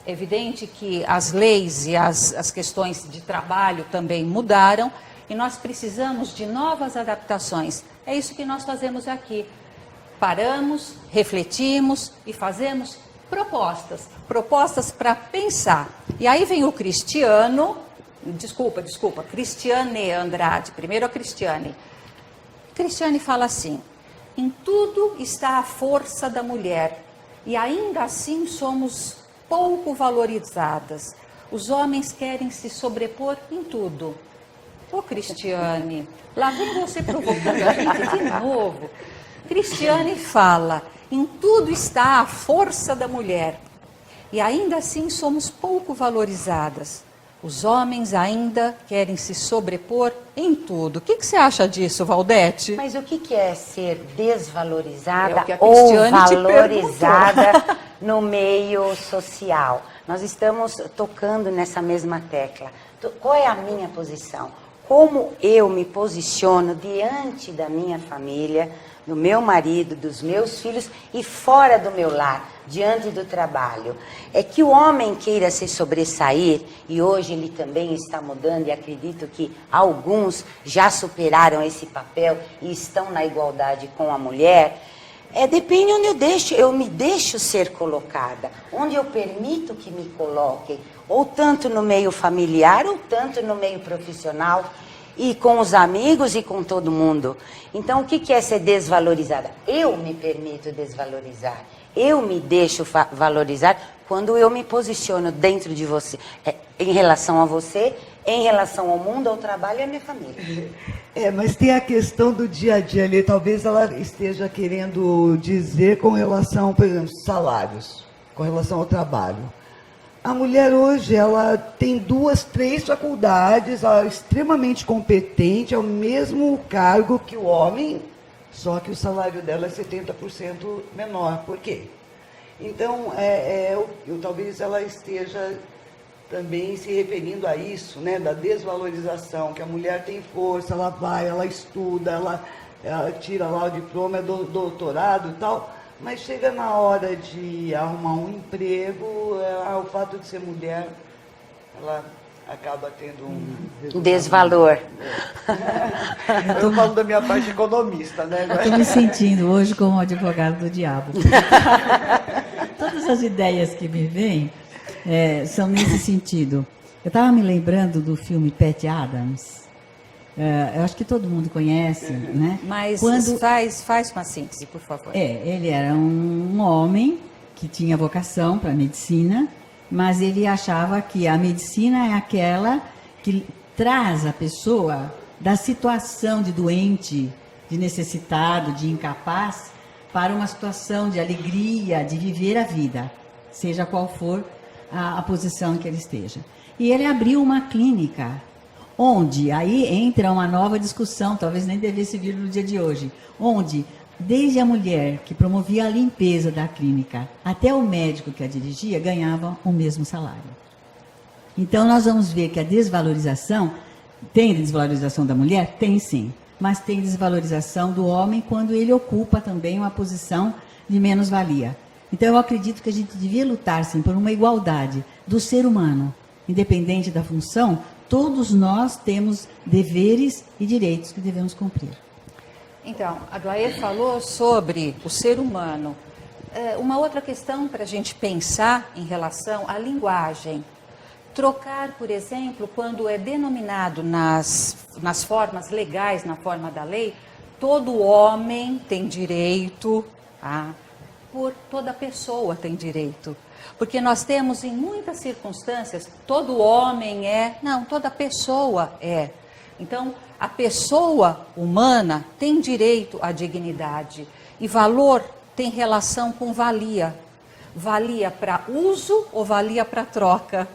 evidente que as leis e as questões de trabalho também mudaram e nós precisamos de novas adaptações. É isso que nós fazemos aqui. Paramos, refletimos e fazemos propostas para pensar. E aí vem o Cristiane Andrade, primeiro a Cristiane. Cristiane fala assim, em tudo está a força da mulher e ainda assim somos pouco valorizadas. Os homens querem se sobrepor em tudo. Ô Cristiane, lá vem você provocando a gente de novo. Cristiane fala, em tudo está a força da mulher e ainda assim somos pouco valorizadas. Os homens ainda querem se sobrepor em tudo. O que você acha disso, Valdete? Mas o que é ser desvalorizada É o que a ou Cristiane te valorizada no meio social? Nós estamos tocando nessa mesma tecla. Qual é a minha posição? Como eu me posiciono diante da minha família, do meu marido, dos meus filhos e fora do meu lar, diante do trabalho. É que o homem queira se sobressair, e hoje ele também está mudando, e acredito que alguns já superaram esse papel e estão na igualdade com a mulher. Depende onde eu me deixo ser colocada, onde eu permito que me coloquem, ou tanto no meio familiar, ou tanto no meio profissional. e com os amigos e com todo mundo. Então, o que é ser desvalorizada? Eu me permito desvalorizar. Eu me deixo valorizar quando eu me posiciono dentro de você, em relação a você, em relação ao mundo, ao trabalho e à minha família. Mas tem a questão do dia a dia ali, talvez ela esteja querendo dizer com relação, por exemplo, salários, com relação ao trabalho. A mulher hoje, ela tem 2, 3 faculdades, ela é extremamente competente, é o mesmo cargo que o homem, só que o salário dela é 70% menor. Por quê? Então, talvez ela esteja também se referindo a isso, né, da desvalorização, que a mulher tem força, ela vai, ela estuda, ela tira lá o diploma, é doutorado e tal, mas chega na hora de arrumar um emprego, o fato de ser mulher, ela acaba tendo um desvalor. Eu falo da minha parte economista, né? Estou me sentindo hoje como advogado do diabo. Todas as ideias que me vêm são nesse sentido. Eu estava me lembrando do filme Pat Adams. Eu acho que todo mundo conhece, né? Mas faz uma síntese, por favor. Ele era um homem que tinha vocação para a medicina, mas ele achava que a medicina é aquela que traz a pessoa da situação de doente, de necessitado, de incapaz, para uma situação de alegria, de viver a vida, seja qual for a posição que ele esteja. E ele abriu uma clínica, onde aí entra uma nova discussão, talvez nem devesse vir no dia de hoje, onde desde a mulher que promovia a limpeza da clínica até o médico que a dirigia ganhavam o mesmo salário. Então nós vamos ver que a desvalorização, tem desvalorização da mulher? Tem sim, mas tem desvalorização do homem quando ele ocupa também uma posição de menos-valia. Então eu acredito que a gente devia lutar sim por uma igualdade do ser humano, independente da função. Todos nós temos deveres e direitos que devemos cumprir. Então, a Glaê falou sobre o ser humano. Uma outra questão para a gente pensar em relação à linguagem. Trocar, por exemplo, quando é denominado nas formas legais, na forma da lei, todo homem tem direito, por toda pessoa tem direito. Porque nós temos em muitas circunstâncias, todo homem não, toda pessoa é. Então, a pessoa humana tem direito à dignidade. E valor tem relação com valia. Valia para uso ou valia para troca.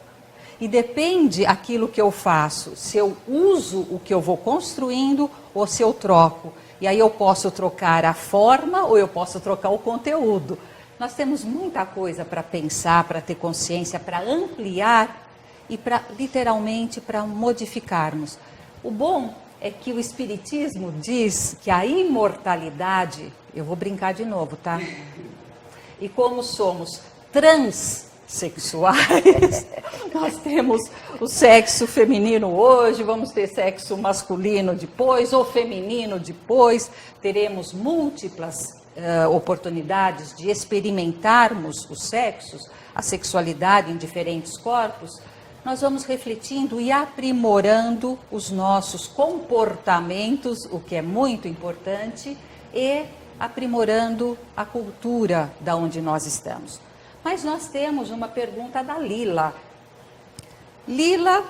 E depende aquilo que eu faço, se eu uso o que eu vou construindo ou se eu troco. E aí eu posso trocar a forma ou eu posso trocar o conteúdo. Nós temos muita coisa para pensar, para ter consciência, para ampliar e literalmente para modificarmos. O bom é que o Espiritismo diz que a imortalidade, eu vou brincar de novo, tá? E como somos transsexuais, nós temos o sexo feminino hoje, vamos ter sexo masculino depois, ou feminino depois, teremos múltiplas oportunidades de experimentarmos os sexos, a sexualidade em diferentes corpos. Nós vamos refletindo e aprimorando os nossos comportamentos, o que é muito importante, e aprimorando a cultura da onde nós estamos. Mas nós temos uma pergunta da Lila. Lila,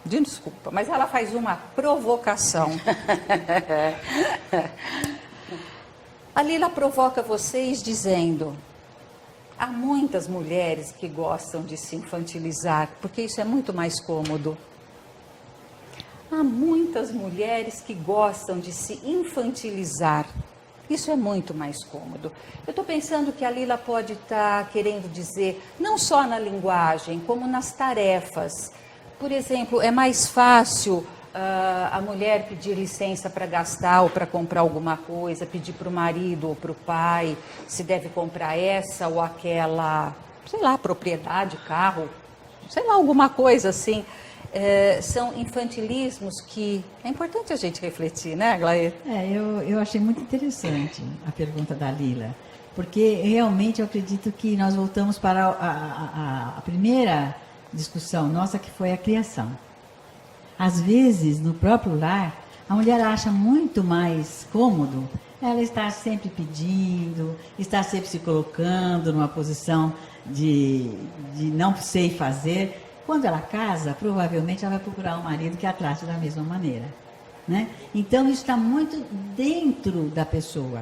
desculpa, mas ela faz uma provocação. A Lila provoca vocês dizendo: há muitas mulheres que gostam de se infantilizar, porque isso é muito mais cômodo. Há muitas mulheres que gostam de se infantilizar. Isso é muito mais cômodo. Eu estou pensando que a Lila pode estar querendo dizer, não só na linguagem, como nas tarefas. Por exemplo, é mais fácil a mulher pedir licença para gastar ou para comprar alguma coisa, pedir para o marido ou para o pai se deve comprar essa ou aquela, sei lá, propriedade, carro, sei lá, alguma coisa assim. São infantilismos que é importante a gente refletir, né, Glaê? Eu achei muito interessante a pergunta da Lila, porque realmente eu acredito que nós voltamos para a primeira discussão nossa, que foi a criação. Às vezes, no próprio lar, a mulher acha muito mais cômodo ela estar sempre pedindo, estar sempre se colocando numa posição de não sei fazer. Quando ela casa, provavelmente ela vai procurar um marido que a trate da mesma maneira, né? Então, isso está muito dentro da pessoa,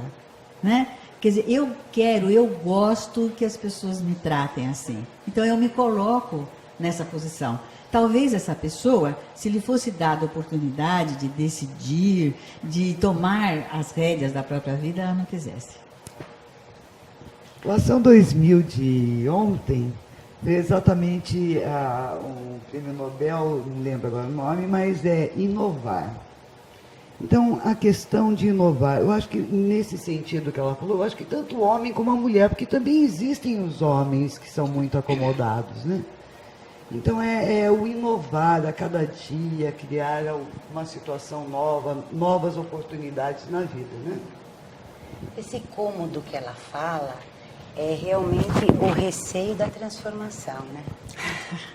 né? Quer dizer, eu gosto que as pessoas me tratem assim. Então, eu me coloco nessa posição. Talvez essa pessoa, se lhe fosse dada a oportunidade de decidir, de tomar as rédeas da própria vida, ela não quisesse. A ação 2000 de ontem foi exatamente um prêmio Nobel, não lembro agora o nome, mas é inovar. Então, a questão de inovar, eu acho que nesse sentido que ela falou, eu acho que tanto o homem como a mulher, porque também existem os homens que são muito acomodados, né? Então, é o inovar a cada dia, criar uma situação nova, novas oportunidades na vida, né? Esse cômodo que ela fala é realmente o receio da transformação, né?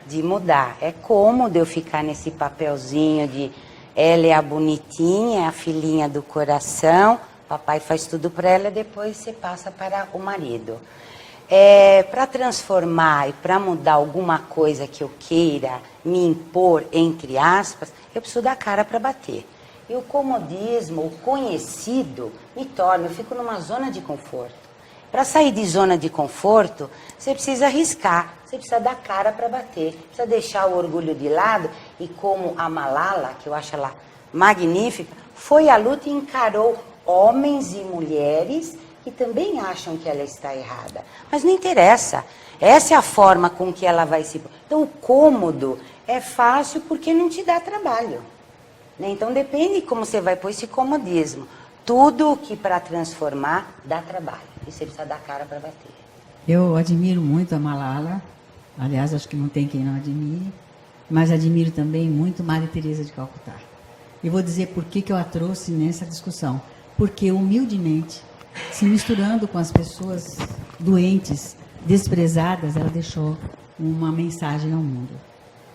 De mudar. É cômodo eu ficar nesse papelzinho de ela é a bonitinha, é a filhinha do coração, papai faz tudo para ela, depois você passa para o marido. Para transformar e para mudar alguma coisa que eu queira me impor, entre aspas, eu preciso dar cara para bater. E o comodismo, o conhecido, eu fico numa zona de conforto. Para sair de zona de conforto, você precisa arriscar, você precisa dar cara para bater, precisa deixar o orgulho de lado. E como a Malala, que eu acho ela magnífica, foi à luta e encarou homens e mulheres que também acham que ela está errada. Mas não interessa. Essa é a forma com que ela vai se... Então, o cômodo é fácil porque não te dá trabalho, né? Então, depende de como você vai pôr esse comodismo. Tudo que para transformar dá trabalho. E você precisa dar cara para bater. Eu admiro muito a Malala. Aliás, acho que não tem quem não admire. Mas admiro também muito Madre Teresa de Calcutá. E vou dizer por que eu a trouxe nessa discussão. Porque, humildemente, se misturando com as pessoas doentes, desprezadas, ela deixou uma mensagem ao mundo.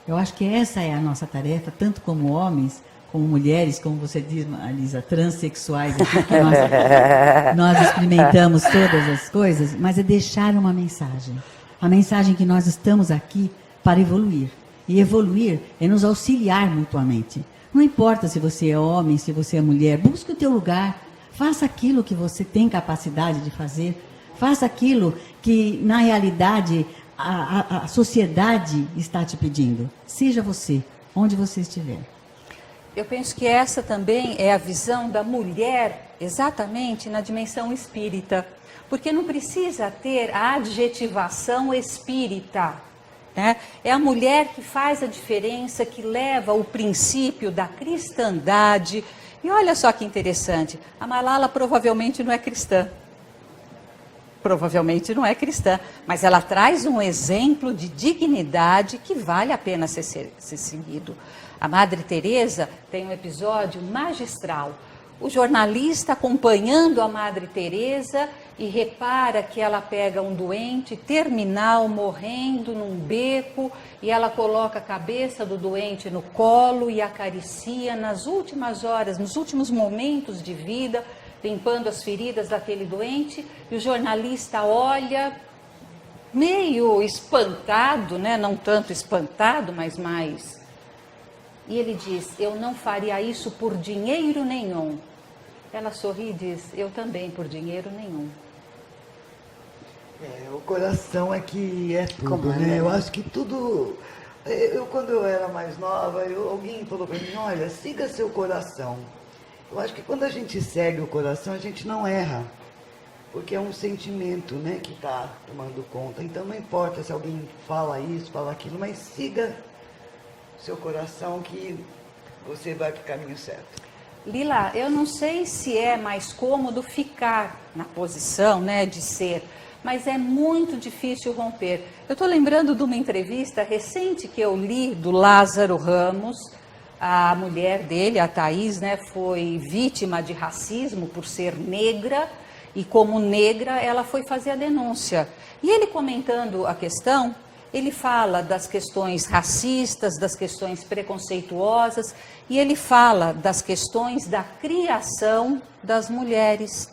Eu acho que essa é a nossa tarefa, tanto como homens, como mulheres, como você diz, Marisa, transexuais, aqui, que nós experimentamos todas as coisas, mas é deixar uma mensagem. A mensagem que nós estamos aqui para evoluir. E evoluir é nos auxiliar mutuamente. Não importa se você é homem, se você é mulher, busque o teu lugar. Faça aquilo que você tem capacidade de fazer. Faça aquilo que, na realidade, a sociedade está te pedindo. Seja você, onde você estiver. Eu penso que essa também é a visão da mulher, exatamente na dimensão espírita. Porque não precisa ter a adjetivação espírita, né? É a mulher que faz a diferença, que leva o princípio da cristandade. E olha só que interessante, a Malala provavelmente não é cristã. Provavelmente não é cristã, mas ela traz um exemplo de dignidade que vale a pena ser seguido. A Madre Teresa tem um episódio magistral. O jornalista acompanhando a Madre Teresa e repara que ela pega um doente terminal, morrendo num beco, e ela coloca a cabeça do doente no colo e acaricia nas últimas horas, nos últimos momentos de vida, limpando as feridas daquele doente, e o jornalista olha meio espantado, né? Não tanto espantado, mas mais... E ele diz, eu não faria isso por dinheiro nenhum. Ela sorri e diz, eu também por dinheiro nenhum. O coração é que é tudo, Comanda, né? Eu né? acho que tudo... quando eu era mais nova, alguém falou para mim, olha, siga seu coração. Eu acho que quando a gente segue o coração, a gente não erra. Porque é um sentimento, né, que está tomando conta. Então não importa se alguém fala isso, fala aquilo, mas siga seu coração que você vai para o caminho certo. Lila, eu não sei se é mais cômodo ficar na posição, né, de ser, mas é muito difícil romper. Eu estou lembrando de uma entrevista recente que eu li do Lázaro Ramos. A mulher dele, a Thaís, né, foi vítima de racismo por ser negra, e como negra ela foi fazer a denúncia. E ele comentando a questão, ele fala das questões racistas, das questões preconceituosas, e ele fala das questões da criação das mulheres.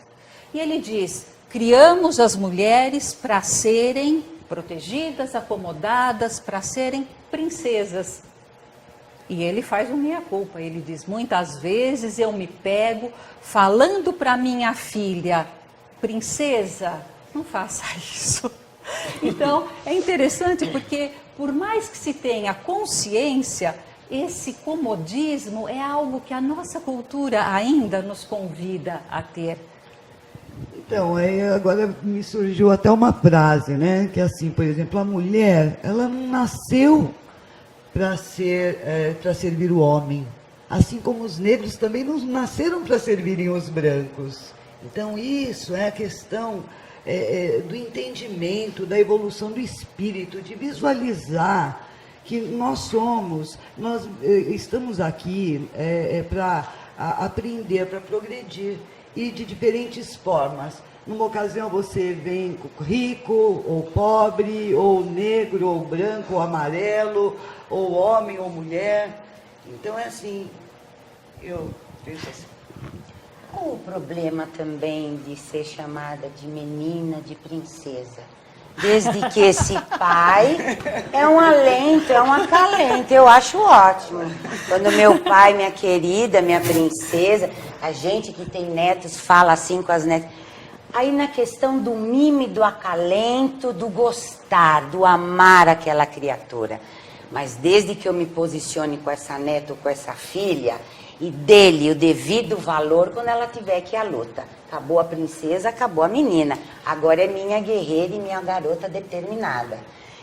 E ele diz: criamos as mulheres para serem protegidas, acomodadas, para serem princesas. E ele faz um meia-culpa, ele diz: muitas vezes eu me pego falando para minha filha, princesa, não faça isso. Então, é interessante porque, por mais que se tenha consciência, esse comodismo é algo que a nossa cultura ainda nos convida a ter. Então, aí agora me surgiu até uma frase, né? Que assim, por exemplo, a mulher, ela não nasceu para servir o homem. Assim como os negros também não nasceram para servirem os brancos. Então, isso é a questão do entendimento, da evolução do espírito, de visualizar que nós estamos aqui para aprender, para progredir, e de diferentes formas. Numa ocasião você vem rico, ou pobre, ou negro, ou branco, ou amarelo, ou homem, ou mulher. Então é assim, eu penso assim. Qual o problema também de ser chamada de menina, de princesa? Desde que esse pai é um alento, é um acalento, eu acho ótimo. Quando meu pai, minha querida, minha princesa, a gente que tem netos fala assim com as netas. Aí na questão do mimo, do acalento, do gostar, do amar aquela criatura. Mas desde que eu me posicione com essa neta ou com essa filha, e dele o devido valor quando ela tiver que ir à luta. Acabou a princesa, acabou a menina. Agora é minha guerreira e minha garota determinada.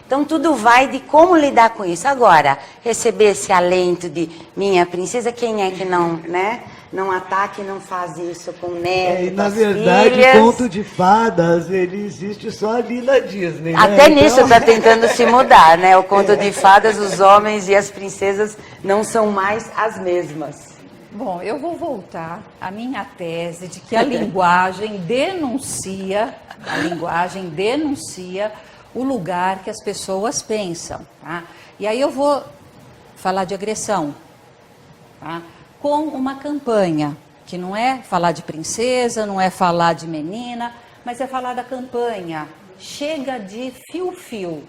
Então tudo vai de como lidar com isso. Agora, receber esse alento de minha princesa, quem é que não, né? Não ataca e não faz isso com netos, na verdade, filhas. Conto de fadas, ele existe só ali na Disney. Até né? nisso está tentando se mudar, né? O conto de fadas, os homens e as princesas não são mais as mesmas. Bom, eu vou voltar à minha tese de que a linguagem denuncia o lugar que as pessoas pensam, tá? E aí eu vou falar de agressão, tá? Com uma campanha, que não é falar de princesa, não é falar de menina, mas é falar da campanha Chega de Fio-Fio,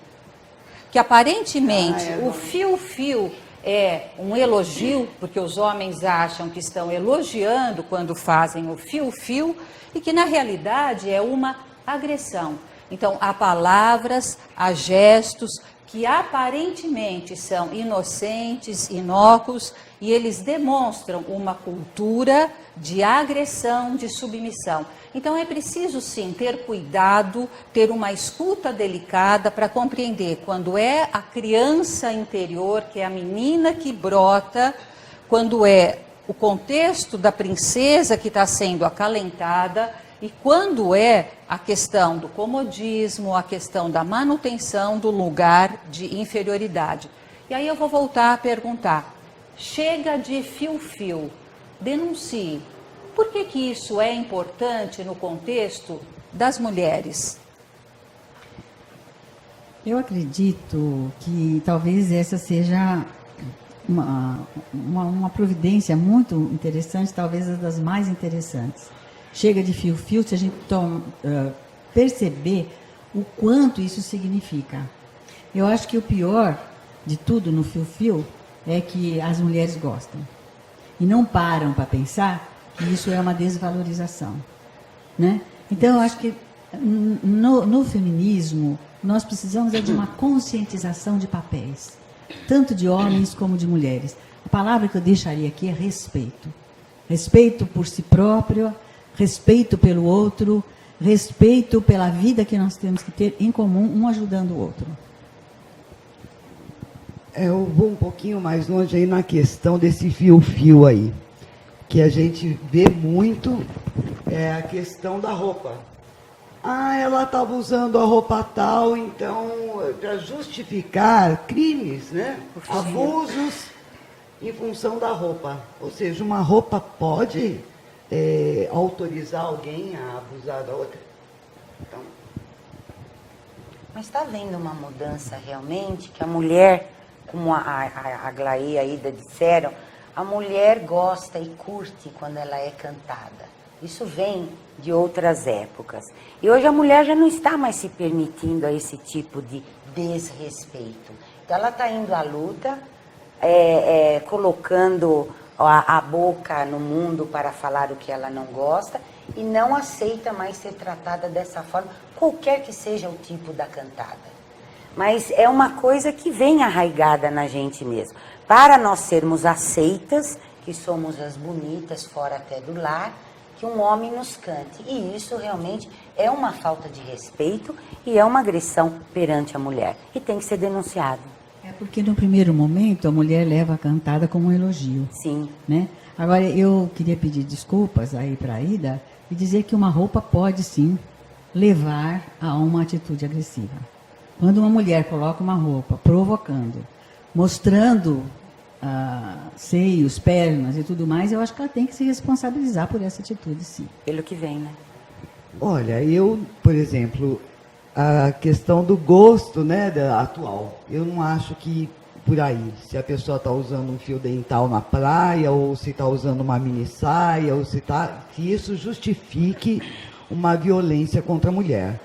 que aparentemente o fio-fio é um elogio, porque os homens acham que estão elogiando quando fazem o fio-fio, e que na realidade é uma agressão. Então, há palavras, há gestos que aparentemente são inocentes, inócuos, e eles demonstram uma cultura de agressão, de submissão. Então é preciso sim ter cuidado, ter uma escuta delicada para compreender quando é a criança interior, que é a menina que brota, quando é o contexto da princesa que está sendo acalentada e quando é a questão do comodismo, a questão da manutenção do lugar de inferioridade. E aí eu vou voltar a perguntar, chega de fio-fio, denuncie. Por que isso é importante no contexto das mulheres? Eu acredito que talvez essa seja uma providência muito interessante, talvez uma das mais interessantes. Chega de fio-fio, se a gente perceber o quanto isso significa. Eu acho que o pior de tudo no fio-fio é que as mulheres gostam. E não param para pensar que isso é uma desvalorização, né? Então, eu acho que no feminismo, nós precisamos de uma conscientização de papéis, tanto de homens como de mulheres. A palavra que eu deixaria aqui é respeito. Respeito por si próprio, respeito pelo outro, respeito pela vida que nós temos que ter em comum, um ajudando o outro. Eu vou um pouquinho mais longe aí na questão desse fio-fio aí, que a gente vê muito, é a questão da roupa. Ah, ela estava usando a roupa tal, então, para justificar crimes, né? Abusos em função da roupa. Ou seja, uma roupa pode autorizar alguém a abusar da outra. Então, mas está havendo uma mudança realmente, que a mulher, como a Glaê e a Ida disseram, a mulher gosta e curte quando ela é cantada. Isso vem de outras épocas. E hoje a mulher já não está mais se permitindo a esse tipo de desrespeito. Então ela está indo à luta, colocando a boca no mundo para falar o que ela não gosta e não aceita mais ser tratada dessa forma, qualquer que seja o tipo da cantada. Mas é uma coisa que vem arraigada na gente mesmo. Para nós sermos aceitas, que somos as bonitas fora até do lar, que um homem nos cante. E isso realmente é uma falta de respeito e é uma agressão perante a mulher. E tem que ser denunciado. É porque no primeiro momento a mulher leva a cantada como um elogio. Sim. Né? Agora eu queria pedir desculpas aí para a Ida e dizer que uma roupa pode sim levar a uma atitude agressiva. Quando uma mulher coloca uma roupa provocando, mostrando seios, pernas e tudo mais, eu acho que ela tem que se responsabilizar por essa atitude, sim. Pelo que vem, né? Olha, eu, por exemplo, a questão do gosto, né, atual, eu não acho que por aí, se a pessoa está usando um fio dental na praia, ou se está usando uma mini saia, ou se isso justifique uma violência contra a mulher.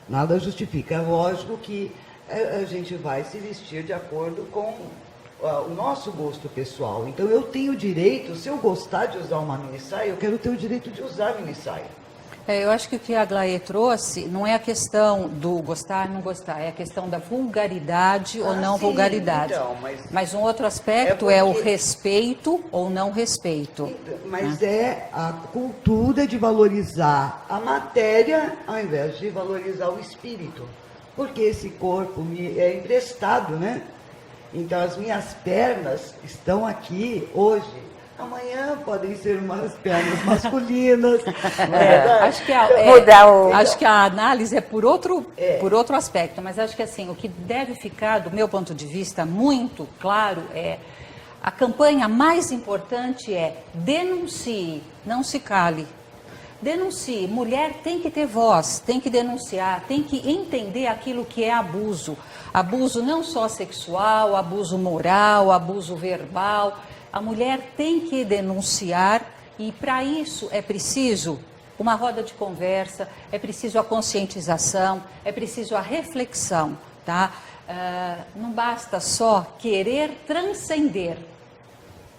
Nada justifica. É lógico que a gente vai se vestir de acordo com o nosso gosto pessoal. Então eu tenho o direito, se eu gostar de usar uma mini saia, eu quero ter o direito de usar a mini saia. Eu acho que o que a Glaê trouxe não é a questão do gostar ou não gostar, é a questão da vulgaridade ou não sim, vulgaridade. então, mas um outro aspecto é o respeito ou não respeito. Mas é a cultura de valorizar a matéria ao invés de valorizar o espírito. Porque esse corpo me é emprestado, né? Então as minhas pernas estão aqui hoje. Amanhã podem ser umas pernas masculinas. Acho que a análise é por outro aspecto, mas acho que assim, o que deve ficar, do meu ponto de vista, muito claro é a campanha mais importante é denuncie, não se cale. Denuncie. Mulher tem que ter voz, tem que denunciar, tem que entender aquilo que é abuso. Abuso não só sexual, abuso moral, abuso verbal. A mulher tem que denunciar e para isso é preciso uma roda de conversa, é preciso a conscientização, é preciso a reflexão, tá? Não basta só querer transcender,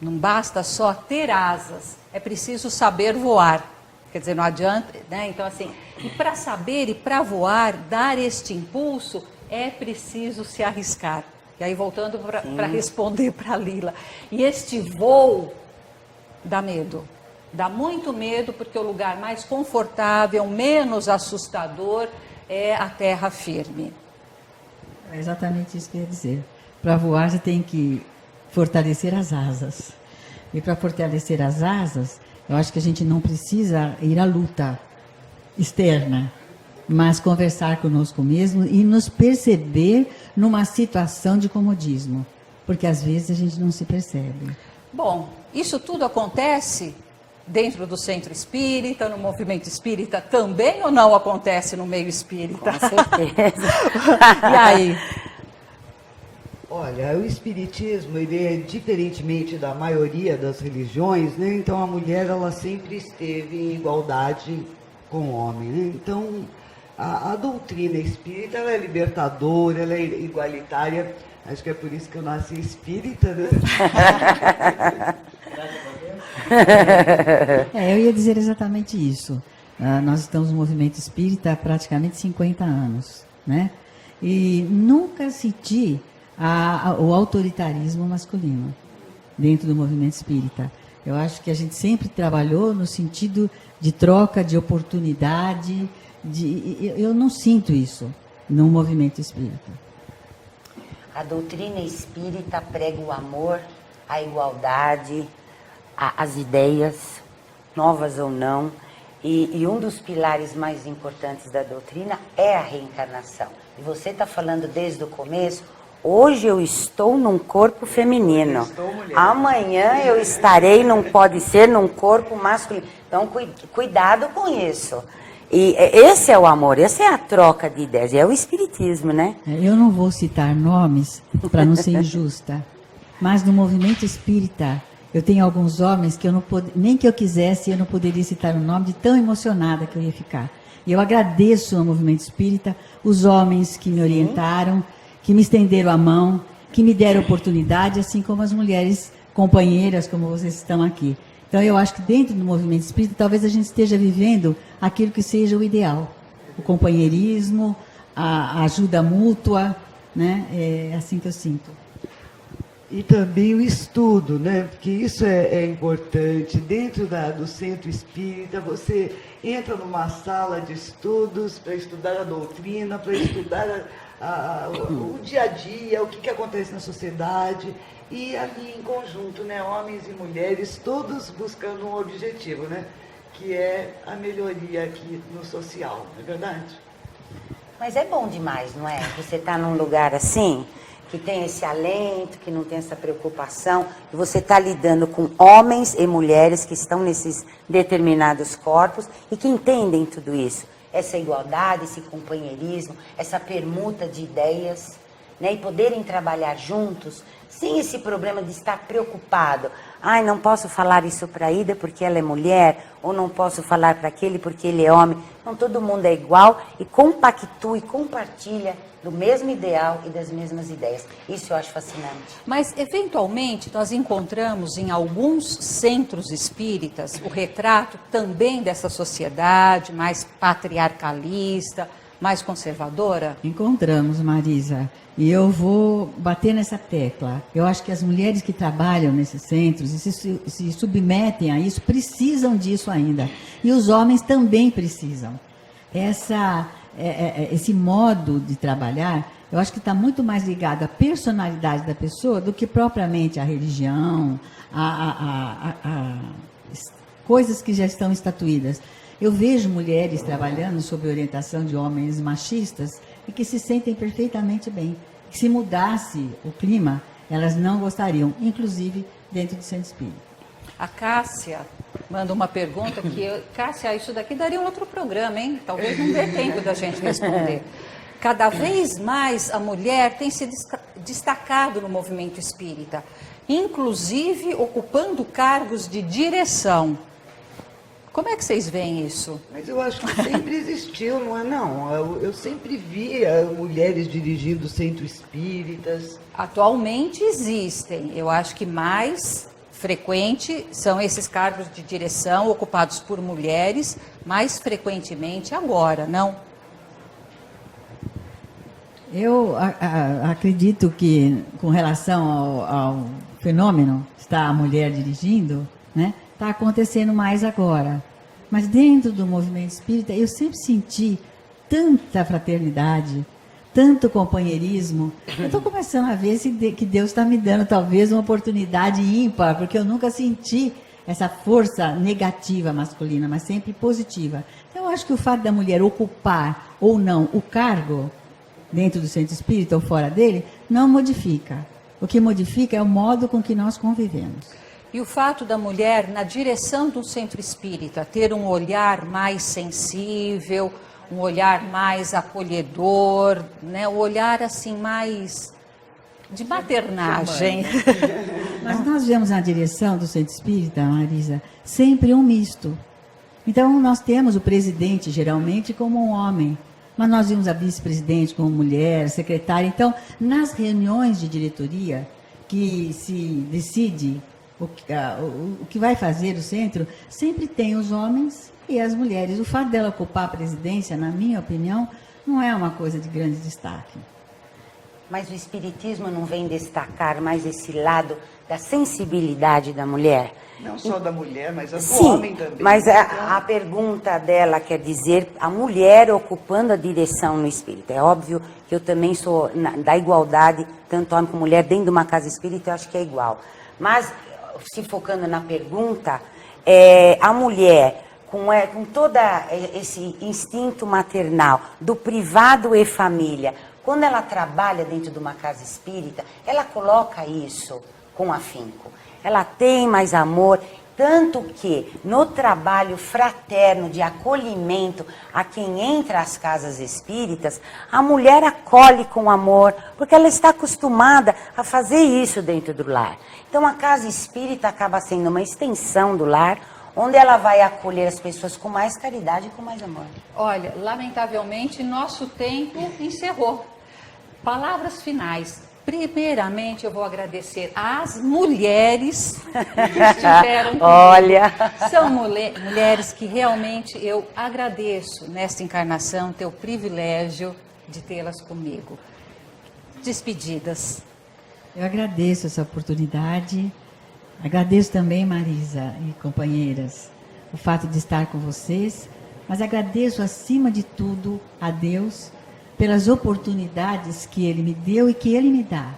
não basta só ter asas, é preciso saber voar. Quer dizer, não adianta, né? Então assim, e para saber e para voar, dar este impulso, é preciso se arriscar. E aí, voltando para responder para a Lila. E este voo dá medo. Dá muito medo, porque o lugar mais confortável, menos assustador, é a terra firme. É exatamente isso que eu ia dizer. Para voar, você tem que fortalecer as asas. E para fortalecer as asas, eu acho que a gente não precisa ir à luta externa, mas conversar conosco mesmo e nos perceber numa situação de comodismo, porque às vezes a gente não se percebe. Bom, isso tudo acontece dentro do centro espírita, no movimento espírita também ou não acontece no meio espírita? Com certeza. E aí? Olha, o espiritismo, ele é diferentemente da maioria das religiões, né? Então a mulher, ela sempre esteve em igualdade com o homem, né? Então a doutrina espírita, ela é libertadora, ela é igualitária. Acho que é por isso que eu nasci espírita, né? Eu ia dizer exatamente isso. Nós estamos no movimento espírita há praticamente 50 anos, né? E nunca senti o autoritarismo masculino dentro do movimento espírita. Eu acho que a gente sempre trabalhou no sentido de troca, de oportunidade. Eu não sinto isso no movimento espírita. A doutrina espírita prega o amor, a igualdade, as ideias, novas ou não. E um dos pilares mais importantes da doutrina é a reencarnação. E você está falando desde o começo, hoje eu estou num corpo feminino. Amanhã eu estarei, não pode ser, num corpo masculino. Então, cuidado com isso. E esse é o amor, essa é a troca de ideias, é o espiritismo, né? Eu não vou citar nomes para não ser injusta, mas no movimento espírita eu tenho alguns homens que eu não nem que eu quisesse eu não poderia citar o nome de tão emocionada que eu ia ficar. E eu agradeço ao movimento espírita, os homens que me orientaram, que me estenderam a mão, que me deram oportunidade, assim como as mulheres companheiras, como vocês estão aqui. Então, eu acho que dentro do movimento espírita, talvez a gente esteja vivendo aquilo que seja o ideal. O companheirismo, a ajuda mútua, né? É assim que eu sinto. E também o estudo, né? Porque isso é importante. Dentro do centro espírita, você entra numa sala de estudos para estudar a doutrina, para estudar o dia a dia, o que acontece na sociedade. E ali em conjunto, né, homens e mulheres, todos buscando um objetivo, né, que é a melhoria aqui no social, não é verdade? Mas é bom demais, não é? Você está num lugar assim, que tem esse alento, que não tem essa preocupação, e você está lidando com homens e mulheres que estão nesses determinados corpos e que entendem tudo isso. Essa igualdade, esse companheirismo, essa permuta de ideias, né, e poderem trabalhar juntos, sem esse problema de estar preocupado. Ai, não posso falar isso para a Ida porque ela é mulher, ou não posso falar para aquele porque ele é homem. Não, todo mundo é igual e compactua e compartilha do mesmo ideal e das mesmas ideias. Isso eu acho fascinante. Mas, eventualmente, nós encontramos em alguns centros espíritas o retrato também dessa sociedade mais patriarcalista, mais conservadora? Encontramos, Marisa. E eu vou bater nessa tecla. Eu acho que as mulheres que trabalham nesses centros e se submetem a isso, precisam disso ainda. E os homens também precisam. Esse modo de trabalhar, eu acho que está muito mais ligado à personalidade da pessoa do que propriamente à religião, a coisas que já estão estatuídas. Eu vejo mulheres trabalhando sob orientação de homens machistas e que se sentem perfeitamente bem. Se mudasse o clima, elas não gostariam, inclusive dentro do centro espírita. A Cássia manda uma pergunta que... Cássia, isso daqui daria um outro programa, hein? Talvez não dê tempo da gente responder. Cada vez mais a mulher tem se destacado no movimento espírita, inclusive ocupando cargos de direção. Como é que vocês veem isso? Mas eu acho que sempre existiu, não é não? Eu sempre via mulheres dirigindo centros espíritas. Atualmente existem. Eu acho que mais frequente são esses cargos de direção ocupados por mulheres, mais frequentemente agora, não? Eu acredito que, com relação ao fenômeno, está a mulher dirigindo, né? Está acontecendo mais agora. Mas dentro do movimento espírita, eu sempre senti tanta fraternidade, tanto companheirismo. Eu estou começando a ver que Deus está me dando talvez uma oportunidade ímpar, porque eu nunca senti essa força negativa masculina, mas sempre positiva. Então, eu acho que o fato da mulher ocupar ou não o cargo dentro do centro espírita ou fora dele, não modifica. O que modifica é o modo com que nós convivemos. E o fato da mulher, na direção do centro espírita, ter um olhar mais sensível, um olhar mais acolhedor, né? Um olhar assim mais de maternagem. Mas nós vemos na direção do centro espírita, Marisa, sempre um misto. Então, nós temos o presidente, geralmente, como um homem. Mas nós vimos a vice-presidente como mulher, secretária. Então, nas reuniões de diretoria, que se decide o que vai fazer o centro, sempre tem os homens e as mulheres. O fato dela ocupar a presidência, na minha opinião, não é uma coisa de grande destaque. Mas o espiritismo não vem destacar mais esse lado da sensibilidade da mulher? Não só da mulher, mas do Sim, homem também. Mas a pergunta dela quer dizer a mulher ocupando a direção no espírita. É óbvio que eu também sou da igualdade, tanto homem como mulher, dentro de uma casa espírita, eu acho que é igual. Mas, se focando na pergunta, a mulher, com todo esse instinto maternal, do privado e família, quando ela trabalha dentro de uma casa espírita, ela coloca isso com afinco. Ela tem mais amor, Tanto que no trabalho fraterno de acolhimento a quem entra às casas espíritas, a mulher acolhe com amor, porque ela está acostumada a fazer isso dentro do lar. Então a casa espírita acaba sendo uma extensão do lar, onde ela vai acolher as pessoas com mais caridade e com mais amor. Olha, lamentavelmente, nosso tempo encerrou. Palavras finais. Primeiramente, eu vou agradecer às mulheres que estiveram comigo. Olha! São mulheres que realmente eu agradeço nesta encarnação, ter o privilégio de tê-las comigo. Despedidas. Eu agradeço essa oportunidade. Agradeço também, Marisa e companheiras, o fato de estar com vocês. Mas agradeço, acima de tudo, a Deus pelas oportunidades que Ele me deu e que Ele me dá,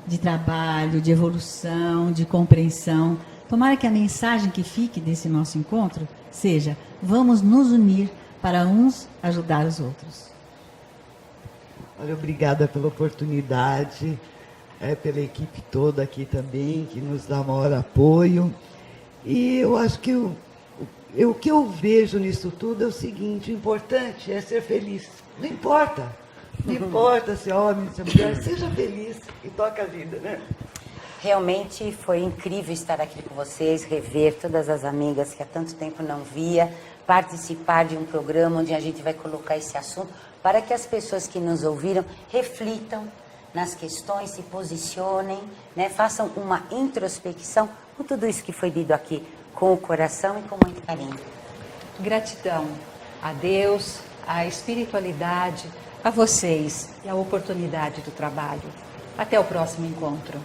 de trabalho, de evolução, de compreensão. Tomara que a mensagem que fique desse nosso encontro seja: vamos nos unir para uns ajudar os outros. Olha, obrigada pela oportunidade, pela equipe toda aqui também, que nos dá maior apoio. E eu acho que o que eu vejo nisso tudo é o seguinte: o importante é ser feliz. Não importa. Não importa se é homem, se é mulher, seja feliz e toca a vida, né? Realmente foi incrível estar aqui com vocês, rever todas as amigas que há tanto tempo não via, participar de um programa onde a gente vai colocar esse assunto para que as pessoas que nos ouviram reflitam nas questões, se posicionem, né, façam uma introspecção com tudo isso que foi dito aqui, com o coração e com muito carinho. Gratidão a Deus, à espiritualidade, a vocês e à oportunidade do trabalho. Até o próximo encontro.